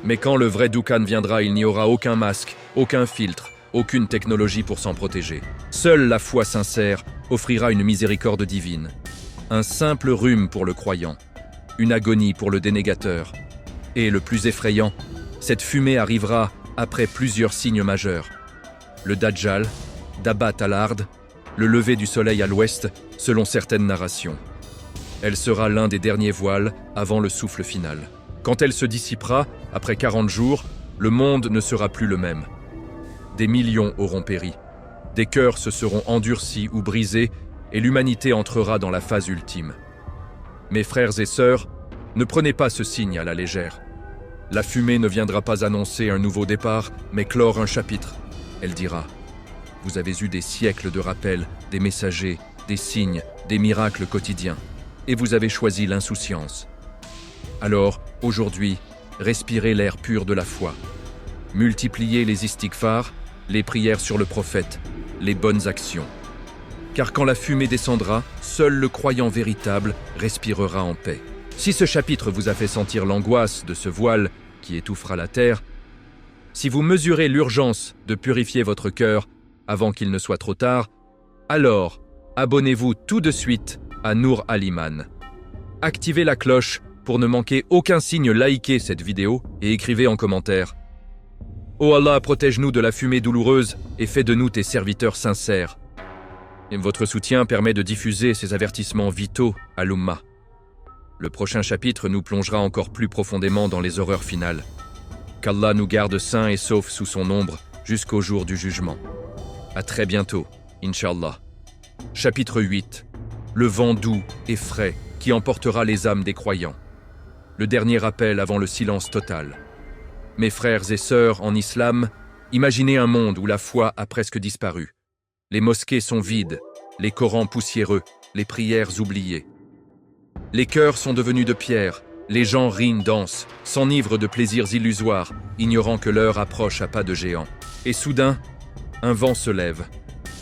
Mais quand le vrai Dukhan viendra, il n'y aura aucun masque, aucun filtre, aucune technologie pour s'en protéger. Seule la foi sincère offrira une miséricorde divine. Un simple rhume pour le croyant, une agonie pour le dénégateur. Et le plus effrayant, cette fumée arrivera après plusieurs signes majeurs. Le Dajjal, Dabat al-Ard, le lever du soleil à l'ouest, selon certaines narrations. Elle sera l'un des derniers voiles avant le souffle final. Quand elle se dissipera, après 40 jours, le monde ne sera plus le même. Des millions auront péri. Des cœurs se seront endurcis ou brisés et l'humanité entrera dans la phase ultime. Mes frères et sœurs, ne prenez pas ce signe à la légère. La fumée ne viendra pas annoncer un nouveau départ, mais clore un chapitre. Elle dira « Vous avez eu des siècles de rappels, des messagers, des signes, des miracles quotidiens, et vous avez choisi l'insouciance. Alors, aujourd'hui, respirez l'air pur de la foi. Multipliez les istighfars, les prières sur le prophète, les bonnes actions. Car quand la fumée descendra, seul le croyant véritable respirera en paix. Si ce chapitre vous a fait sentir l'angoisse de ce voile qui étouffera la terre, si vous mesurez l'urgence de purifier votre cœur avant qu'il ne soit trop tard, alors abonnez-vous tout de suite à Nour Al-Iman. Activez la cloche pour ne manquer aucun signe, likez cette vidéo et écrivez en commentaire. Oh Allah, protège-nous de la fumée douloureuse et fais de nous tes serviteurs sincères. Et votre soutien permet de diffuser ces avertissements vitaux à l'Ummah. Le prochain chapitre nous plongera encore plus profondément dans les horreurs finales. Qu'Allah nous garde sains et saufs sous son ombre jusqu'au jour du jugement. À très bientôt, Inch'Allah. Chapitre 8. Le vent doux et frais qui emportera les âmes des croyants. Le dernier rappel avant le silence total. Mes frères et sœurs en islam, imaginez un monde où la foi a presque disparu. Les mosquées sont vides, les Corans poussiéreux, les prières oubliées. Les cœurs sont devenus de pierre, les gens rient, dansent, s'enivrent de plaisirs illusoires, ignorant que l'heure approche à pas de géant. Et soudain, un vent se lève.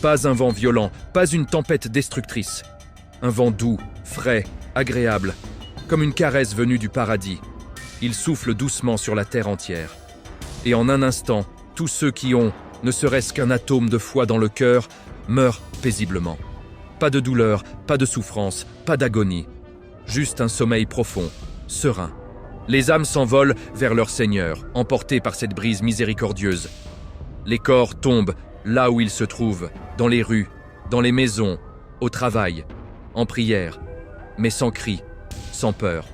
Pas un vent violent, pas une tempête destructrice. Un vent doux, frais, agréable. comme une caresse venue du paradis. Il souffle doucement sur la terre entière. Et en un instant, tous ceux qui ont, ne serait-ce qu'un atome de foi dans le cœur, meurent paisiblement. Pas de douleur, pas de souffrance, pas d'agonie. Juste un sommeil profond, serein. Les âmes s'envolent vers leur Seigneur, emportées par cette brise miséricordieuse. Les corps tombent là où ils se trouvent, dans les rues, dans les maisons, au travail, en prière, mais sans cri, sans peur.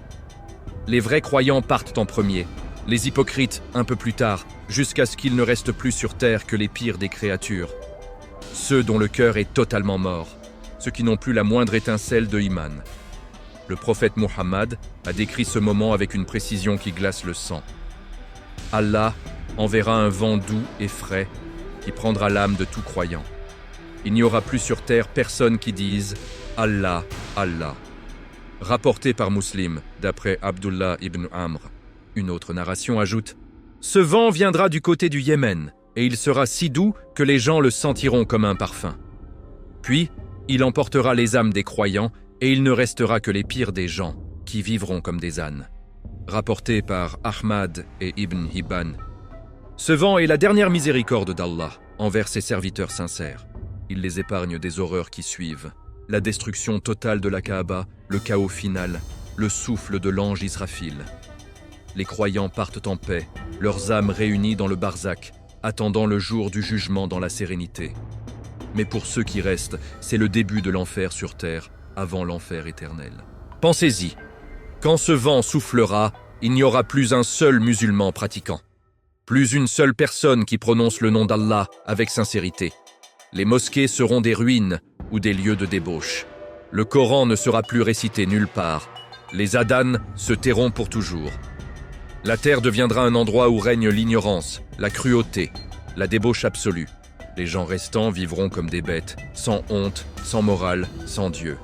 Les vrais croyants partent en premier, les hypocrites un peu plus tard, jusqu'à ce qu'il ne reste plus sur terre que les pires des créatures. Ceux dont le cœur est totalement mort, ceux qui n'ont plus la moindre étincelle de iman. Le prophète Muhammad a décrit ce moment avec une précision qui glace le sang. Allah enverra un vent doux et frais qui prendra l'âme de tout croyant. Il n'y aura plus sur terre personne qui dise « Allah, Allah ». Rapporté par Muslim, d'après Abdullah ibn Amr. Une autre narration ajoute « Ce vent viendra du côté du Yémen, et il sera si doux que les gens le sentiront comme un parfum. Puis, il emportera les âmes des croyants, et il ne restera que les pires des gens, qui vivront comme des ânes. » Rapporté par Ahmad et Ibn Hibban. Ce vent est la dernière miséricorde d'Allah envers ses serviteurs sincères. Il les épargne des horreurs qui suivent. La destruction totale de la Kaaba, le chaos final, le souffle de l'ange Israfil. Les croyants partent en paix, leurs âmes réunies dans le barzakh, attendant le jour du jugement dans la sérénité. Mais pour ceux qui restent, c'est le début de l'enfer sur terre, avant l'enfer éternel. Pensez-y, quand ce vent soufflera, il n'y aura plus un seul musulman pratiquant. Plus une seule personne qui prononce le nom d'Allah avec sincérité. Les mosquées seront des ruines ou des lieux de débauche. Le Coran ne sera plus récité nulle part. Les adhanes se tairont pour toujours. La terre deviendra un endroit où règne l'ignorance, la cruauté, la débauche absolue. Les gens restants vivront comme des bêtes, sans honte, sans morale, sans Dieu.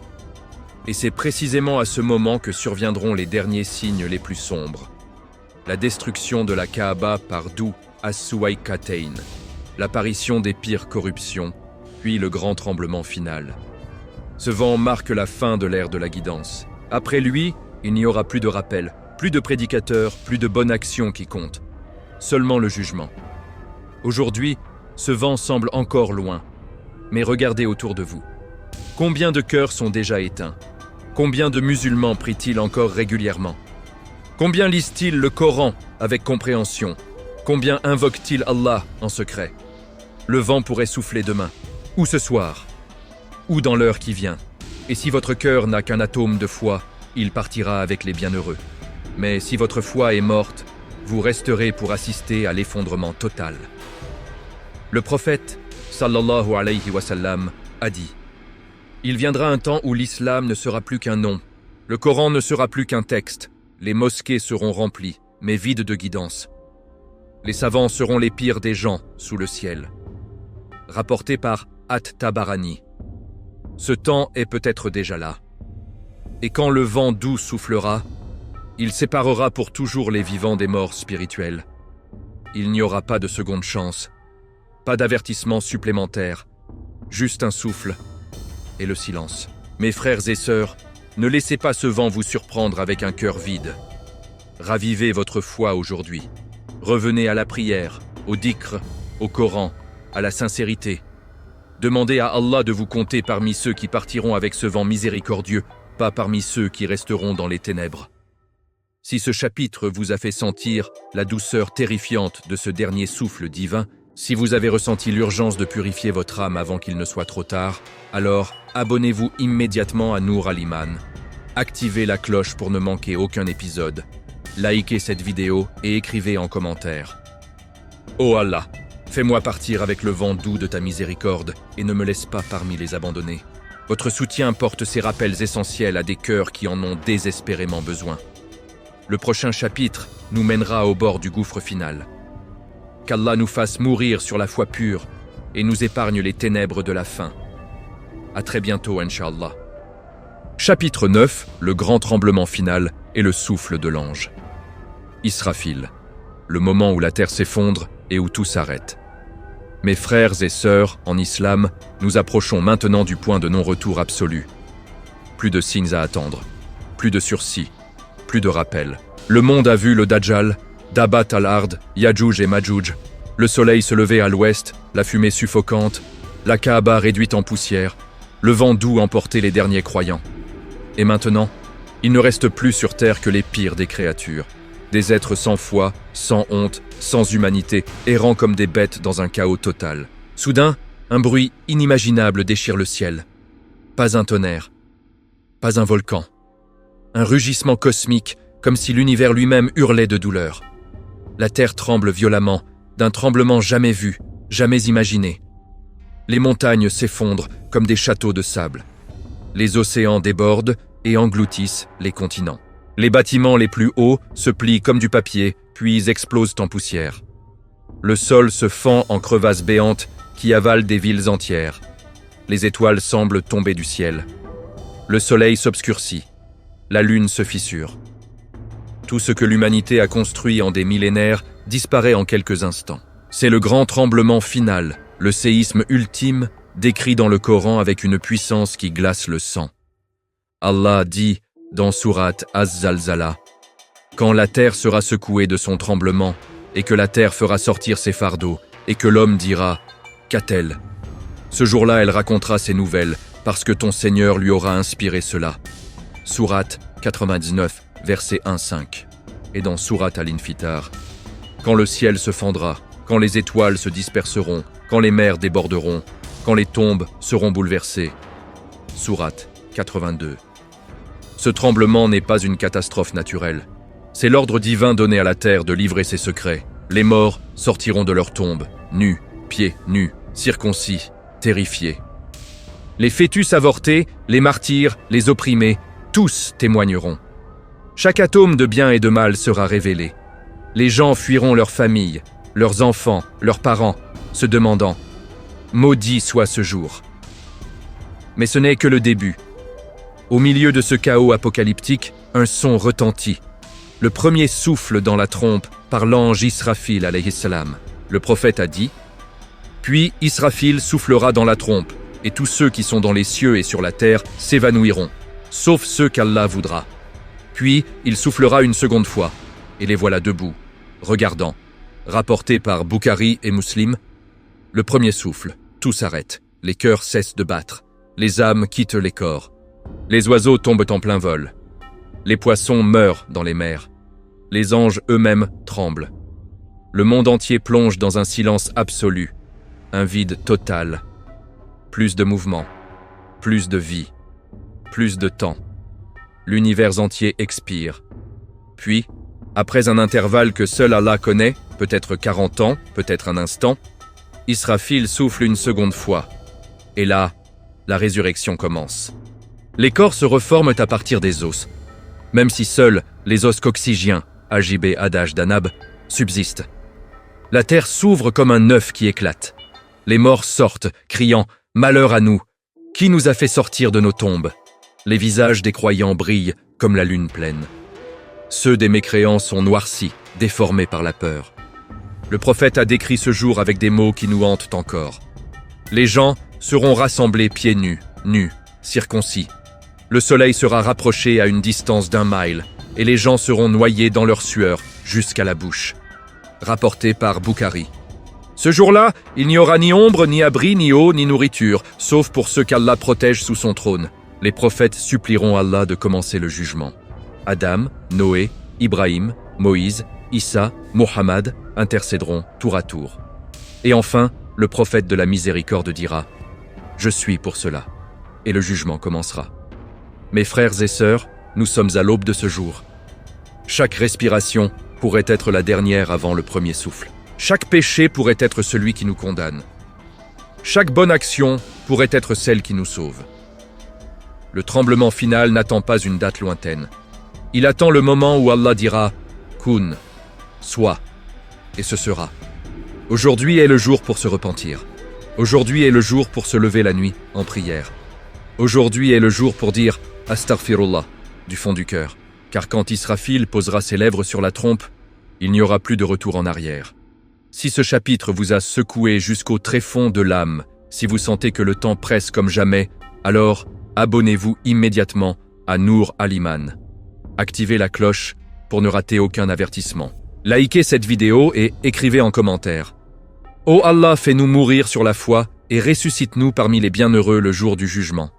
Et c'est précisément à ce moment que surviendront les derniers signes les plus sombres. La destruction de la Kaaba par Dhu as-Suwaykatayn, l'apparition des pires corruptions, puis le grand tremblement final. Ce vent marque la fin de l'ère de la guidance. Après lui, il n'y aura plus de rappel, plus de prédicateurs, plus de bonne action qui compte. Seulement le jugement. Aujourd'hui, ce vent semble encore loin. Mais regardez autour de vous. Combien de cœurs sont déjà éteints? Combien de musulmans prient-ils encore régulièrement? Combien lisent-ils le Coran avec compréhension? Combien invoquent-ils Allah en secret? Le vent pourrait souffler demain, ou ce soir, ou dans l'heure qui vient. Et si votre cœur n'a qu'un atome de foi, il partira avec les bienheureux. Mais si votre foi est morte, vous resterez pour assister à l'effondrement total. Le prophète, sallallahu alayhi wa sallam, a dit « Il viendra un temps où l'islam ne sera plus qu'un nom, le Coran ne sera plus qu'un texte, les mosquées seront remplies, mais vides de guidance. Les savants seront les pires des gens sous le ciel. » Rapporté par At-Tabarani. Ce temps est peut-être déjà là. Et quand le vent doux soufflera, il séparera pour toujours les vivants des morts spirituels. Il n'y aura pas de seconde chance, pas d'avertissement supplémentaire, juste un souffle et le silence. Mes frères et sœurs, ne laissez pas ce vent vous surprendre avec un cœur vide. Ravivez votre foi aujourd'hui. Revenez à la prière, au dhikr, au Coran, à la sincérité. Demandez à Allah de vous compter parmi ceux qui partiront avec ce vent miséricordieux, pas parmi ceux qui resteront dans les ténèbres. Si ce chapitre vous a fait sentir la douceur terrifiante de ce dernier souffle divin, si vous avez ressenti l'urgence de purifier votre âme avant qu'il ne soit trop tard, alors abonnez-vous immédiatement à Nour al-Iman. Activez la cloche pour ne manquer aucun épisode. Likez cette vidéo et écrivez en commentaire. Oh Allah, fais-moi partir avec le vent doux de ta miséricorde et ne me laisse pas parmi les abandonnés. Votre soutien porte ces rappels essentiels à des cœurs qui en ont désespérément besoin. Le prochain chapitre nous mènera au bord du gouffre final. Qu'Allah nous fasse mourir sur la foi pure et nous épargne les ténèbres de la fin. À très bientôt, Inch'Allah. Chapitre 9, le grand tremblement final et le souffle de l'ange. Israfil, le moment où la terre s'effondre et où tout s'arrête. Mes frères et sœurs, en islam, nous approchons maintenant du point de non-retour absolu. Plus de signes à attendre, plus de sursis, plus de rappel. Le monde a vu le Dajjal, Dabat al-Ard, Yajouj et Majouj. Le soleil se levait à l'ouest, la fumée suffocante, la Kaaba réduite en poussière, le vent doux emportait les derniers croyants. Et maintenant, il ne reste plus sur terre que les pires des créatures. Des êtres sans foi, sans honte, sans humanité, errant comme des bêtes dans un chaos total. Soudain, un bruit inimaginable déchire le ciel. Pas un tonnerre, pas un volcan. Un rugissement cosmique, comme si l'univers lui-même hurlait de douleur. La terre tremble violemment, d'un tremblement jamais vu, jamais imaginé. Les montagnes s'effondrent comme des châteaux de sable. Les océans débordent et engloutissent les continents. Les bâtiments les plus hauts se plient comme du papier, puis explosent en poussière. Le sol se fend en crevasses béantes qui avalent des villes entières. Les étoiles semblent tomber du ciel. Le soleil s'obscurcit. La lune se fissure. Tout ce que l'humanité a construit en des millénaires disparaît en quelques instants. C'est le grand tremblement final, le séisme ultime, décrit dans le Coran avec une puissance qui glace le sang. Allah dit dans sourate Az-Zalzala, « Quand la terre sera secouée de son tremblement, et que la terre fera sortir ses fardeaux, et que l'homme dira « Qu'a-t-elle » Ce jour-là, elle racontera ses nouvelles, parce que ton Seigneur lui aura inspiré cela. Sourate 99, verset 1-5. Et dans Sourate Al-Infitar, « Quand le ciel se fendra, quand les étoiles se disperseront, quand les mers déborderont, quand les tombes seront bouleversées. » Sourate 82. Ce tremblement n'est pas une catastrophe naturelle. C'est l'ordre divin donné à la terre de livrer ses secrets. Les morts sortiront de leur tombe, nus, pieds nus, circoncis, terrifiés. Les fœtus avortés, les martyrs, les opprimés, tous témoigneront. Chaque atome de bien et de mal sera révélé. Les gens fuiront leurs familles, leurs enfants, leurs parents, se demandant « Maudit soit ce jour ». Mais ce n'est que le début. Au milieu de ce chaos apocalyptique, un son retentit. Le premier souffle dans la trompe par l'ange Israfil alayhi salam. Le prophète a dit « Puis Israfil soufflera dans la trompe, et tous ceux qui sont dans les cieux et sur la terre s'évanouiront, sauf ceux qu'Allah voudra. Puis il soufflera une seconde fois, et les voilà debout, regardant. » Rapporté par Bukhari et Muslim, le premier souffle, tout s'arrête, les cœurs cessent de battre, les âmes quittent les corps. Les oiseaux tombent en plein vol. Les poissons meurent dans les mers. Les anges eux-mêmes tremblent. Le monde entier plonge dans un silence absolu, un vide total. Plus de mouvement, plus de vie, plus de temps. L'univers entier expire. Puis, après un intervalle que seul Allah connaît, peut-être 40 ans, peut-être un instant, Israfil souffle une seconde fois. Et là, la résurrection commence. Les corps se reforment à partir des os, même si seuls les os coccygiens, Ajib Adaj Danab, subsistent. La terre s'ouvre comme un œuf qui éclate. Les morts sortent, criant « Malheur à nous ! Qui nous a fait sortir de nos tombes ?» Les visages des croyants brillent comme la lune pleine. Ceux des mécréants sont noircis, déformés par la peur. Le prophète a décrit ce jour avec des mots qui nous hantent encore. Les gens seront rassemblés pieds nus, circoncis. Le soleil sera rapproché à une distance d'1 mile, et les gens seront noyés dans leur sueur jusqu'à la bouche. Rapporté par Bukhari. Ce jour-là, il n'y aura ni ombre, ni abri, ni eau, ni nourriture, sauf pour ceux qu'Allah protège sous son trône. Les prophètes supplieront Allah de commencer le jugement. Adam, Noé, Ibrahim, Moïse, Issa, Mohammed intercéderont tour à tour. Et enfin, le prophète de la miséricorde dira « Je suis pour cela » et le jugement commencera. Mes frères et sœurs, nous sommes à l'aube de ce jour. Chaque respiration pourrait être la dernière avant le premier souffle. Chaque péché pourrait être celui qui nous condamne. Chaque bonne action pourrait être celle qui nous sauve. Le tremblement final n'attend pas une date lointaine. Il attend le moment où Allah dira « Kun », soit, et ce sera. Aujourd'hui est le jour pour se repentir. Aujourd'hui est le jour pour se lever la nuit en prière. Aujourd'hui est le jour pour dire « Astaghfirullah » du fond du cœur. Car quand Israfil posera ses lèvres sur la trompe, il n'y aura plus de retour en arrière. Si ce chapitre vous a secoué jusqu'au tréfonds de l'âme, si vous sentez que le temps presse comme jamais, alors abonnez-vous immédiatement à Nour Al-Iman. Activez la cloche pour ne rater aucun avertissement. Likez cette vidéo et écrivez en commentaire. Ô Allah, fais-nous mourir sur la foi et ressuscite-nous parmi les bienheureux le jour du jugement.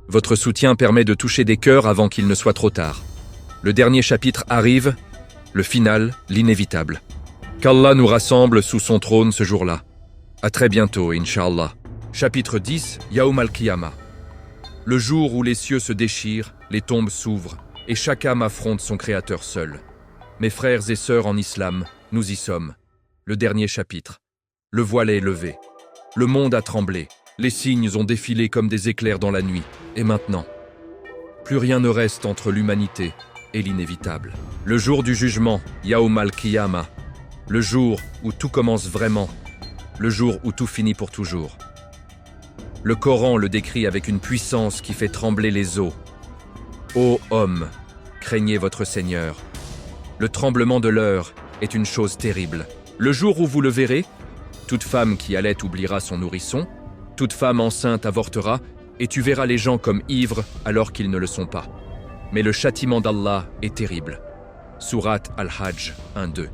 Votre soutien permet de toucher des cœurs avant qu'il ne soit trop tard. Le dernier chapitre arrive, le final, l'inévitable. Qu'Allah nous rassemble sous son trône ce jour-là. À très bientôt, Inch'Allah. Chapitre 10, Yaoum al-Qiyamah. Le jour où les cieux se déchirent, les tombes s'ouvrent, et chaque âme affronte son Créateur seul. Mes frères et sœurs en islam, nous y sommes. Le dernier chapitre. Le voile est levé. Le monde a tremblé. Les signes ont défilé comme des éclairs dans la nuit. Et maintenant, plus rien ne reste entre l'humanité et l'inévitable. Le jour du jugement, Yaoum al-Qiyamah. Le jour où tout commence vraiment. Le jour où tout finit pour toujours. Le Coran le décrit avec une puissance qui fait trembler les eaux. Ô hommes, craignez votre Seigneur. Le tremblement de l'heure est une chose terrible. Le jour où vous le verrez, toute femme qui allait oubliera son nourrisson, toute femme enceinte avortera, et tu verras les gens comme ivres alors qu'ils ne le sont pas. Mais le châtiment d'Allah est terrible. Sourate Al-Hajj 1-2.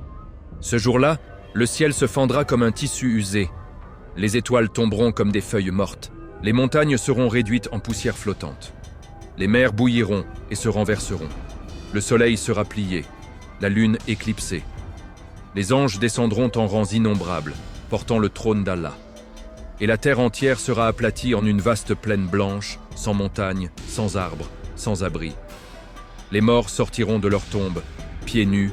Ce jour-là, le ciel se fendra comme un tissu usé. Les étoiles tomberont comme des feuilles mortes. Les montagnes seront réduites en poussière flottante. Les mers bouilliront et se renverseront. Le soleil sera plié, la lune éclipsée. Les anges descendront en rangs innombrables, portant le trône d'Allah. Et la terre entière sera aplatie en une vaste plaine blanche, sans montagnes, sans arbres, sans abri. Les morts sortiront de leur tombe, pieds nus,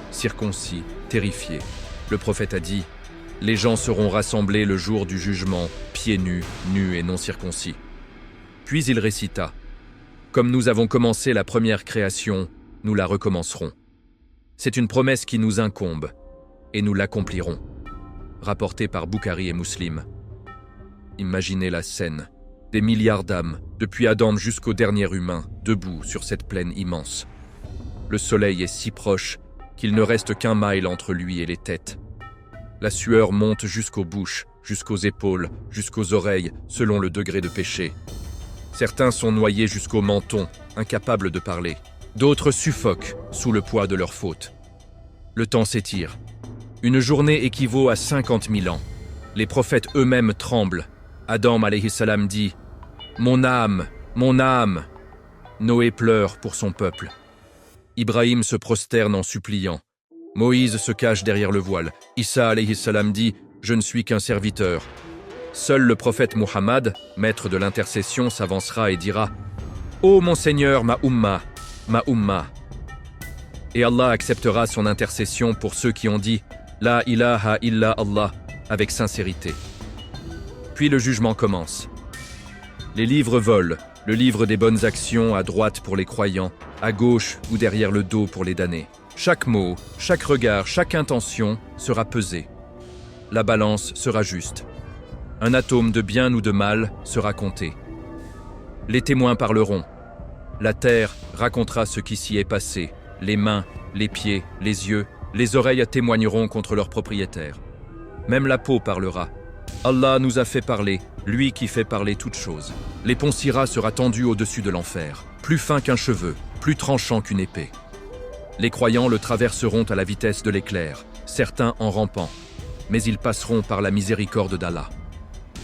circoncis, terrifiés. Le prophète a dit: les gens seront rassemblés le jour du jugement, pieds nus et non circoncis. Puis il récita: comme nous avons commencé la première création, nous la recommencerons. C'est une promesse qui nous incombe, et nous l'accomplirons. Rapporté par Bukhari et Muslim. Imaginez la scène. Des milliards d'âmes, depuis Adam jusqu'au dernier humain, debout sur cette plaine immense. Le soleil est si proche qu'il ne reste qu'un mile entre lui et les têtes. La sueur monte jusqu'aux bouches, jusqu'aux épaules, jusqu'aux oreilles, selon le degré de péché. Certains sont noyés jusqu'au menton, incapables de parler. D'autres suffoquent sous le poids de leurs fautes. Le temps s'étire. Une journée équivaut à 50 000 ans. Les prophètes eux-mêmes tremblent. Adam alayhi salam dit: mon âme, mon âme. Noé pleure pour son peuple. Ibrahim se prosterne en suppliant. Moïse se cache derrière le voile. Isa alayhi salam dit: je ne suis qu'un serviteur. Seul le prophète Muhammad, maître de l'intercession, s'avancera et dira: ô mon Seigneur, ma umma, ma umma. Et Allah acceptera son intercession pour ceux qui ont dit La ilaha illa Allah avec sincérité. Puis le jugement commence. Les livres volent, le livre des bonnes actions à droite pour les croyants, à gauche ou derrière le dos pour les damnés. Chaque mot, chaque regard, chaque intention sera pesé. La balance sera juste. Un atome de bien ou de mal sera compté. Les témoins parleront. La terre racontera ce qui s'y est passé. Les mains, les pieds, les yeux, les oreilles témoigneront contre leur propriétaire. Même la peau parlera. Allah nous a fait parler, lui qui fait parler toutes choses. L'épon Sira sera tendu au-dessus de l'enfer, plus fin qu'un cheveu, plus tranchant qu'une épée. Les croyants le traverseront à la vitesse de l'éclair, certains en rampant, mais ils passeront par la miséricorde d'Allah.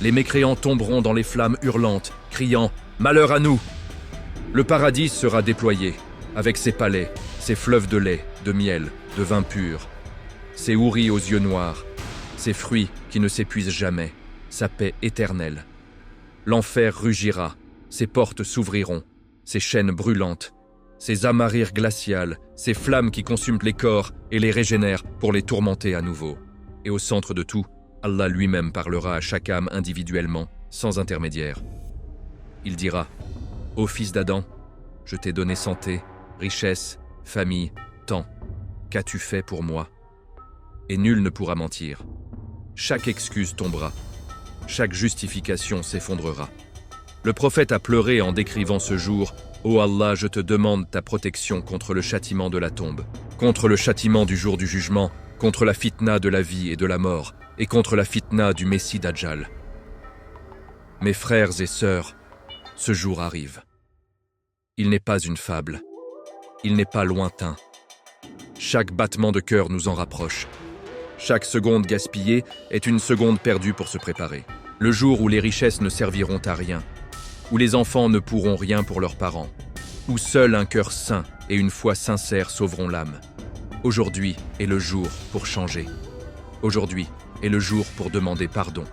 Les mécréants tomberont dans les flammes hurlantes, criant « Malheur à nous !» Le paradis sera déployé, avec ses palais, ses fleuves de lait, de miel, de vin pur, ses houris aux yeux noirs, ses fruits qui ne s'épuisent jamais, sa paix éternelle. L'enfer rugira, ses portes s'ouvriront, ses chaînes brûlantes, ses amarres glaciales, ses flammes qui consument les corps et les régénèrent pour les tourmenter à nouveau. Et au centre de tout, Allah lui-même parlera à chaque âme individuellement, sans intermédiaire. Il dira « Ô fils d'Adam, je t'ai donné santé, richesse, famille, temps. Qu'as-tu fait pour moi ?» Et nul ne pourra mentir. Chaque excuse tombera. Chaque justification s'effondrera. Le prophète a pleuré en décrivant ce jour. « Ô Allah, je te demande ta protection contre le châtiment de la tombe, contre le châtiment du jour du jugement, contre la fitna de la vie et de la mort, et contre la fitna du Messie Dajjal. » Mes frères et sœurs, ce jour arrive. Il n'est pas une fable. il n'est pas lointain. Chaque battement de cœur nous en rapproche. Chaque seconde gaspillée est une seconde perdue pour se préparer. Le jour où les richesses ne serviront à rien, où les enfants ne pourront rien pour leurs parents, où seul un cœur sain et une foi sincère sauveront l'âme. Aujourd'hui est le jour pour changer. Aujourd'hui est le jour pour demander pardon.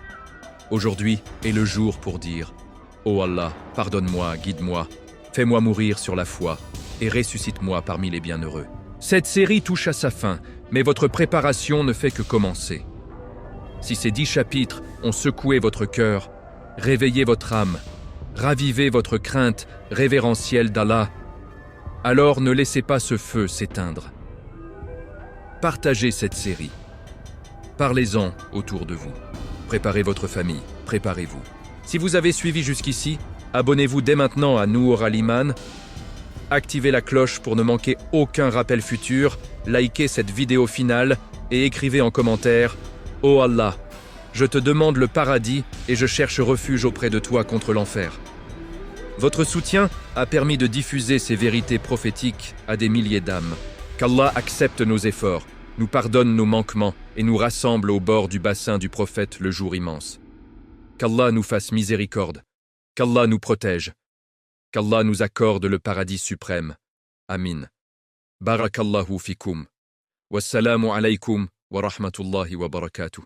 Aujourd'hui est le jour pour dire « Oh Allah, pardonne-moi, guide-moi, fais-moi mourir sur la foi et ressuscite-moi parmi les bienheureux. » Cette série touche à sa fin, mais votre préparation ne fait que commencer. Si ces 10 chapitres ont secoué votre cœur, réveillé votre âme, ravivé votre crainte révérentielle d'Allah, alors ne laissez pas ce feu s'éteindre. Partagez cette série. Parlez-en autour de vous. Préparez votre famille, préparez-vous. Si vous avez suivi jusqu'ici, abonnez-vous dès maintenant à Nour Al-Iman, activez la cloche pour ne manquer aucun rappel futur, likez cette vidéo finale et écrivez en commentaire « Oh Allah, je te demande le paradis et je cherche refuge auprès de toi contre l'enfer. » Votre soutien a permis de diffuser ces vérités prophétiques à des milliers d'âmes. Qu'Allah accepte nos efforts, nous pardonne nos manquements et nous rassemble au bord du bassin du prophète le jour immense. Qu'Allah nous fasse miséricorde, qu'Allah nous protège, qu'Allah nous accorde le paradis suprême. Amin. Barakallahu fikum. Wassalamu alaykum wa rahmatullahi wa barakatuh.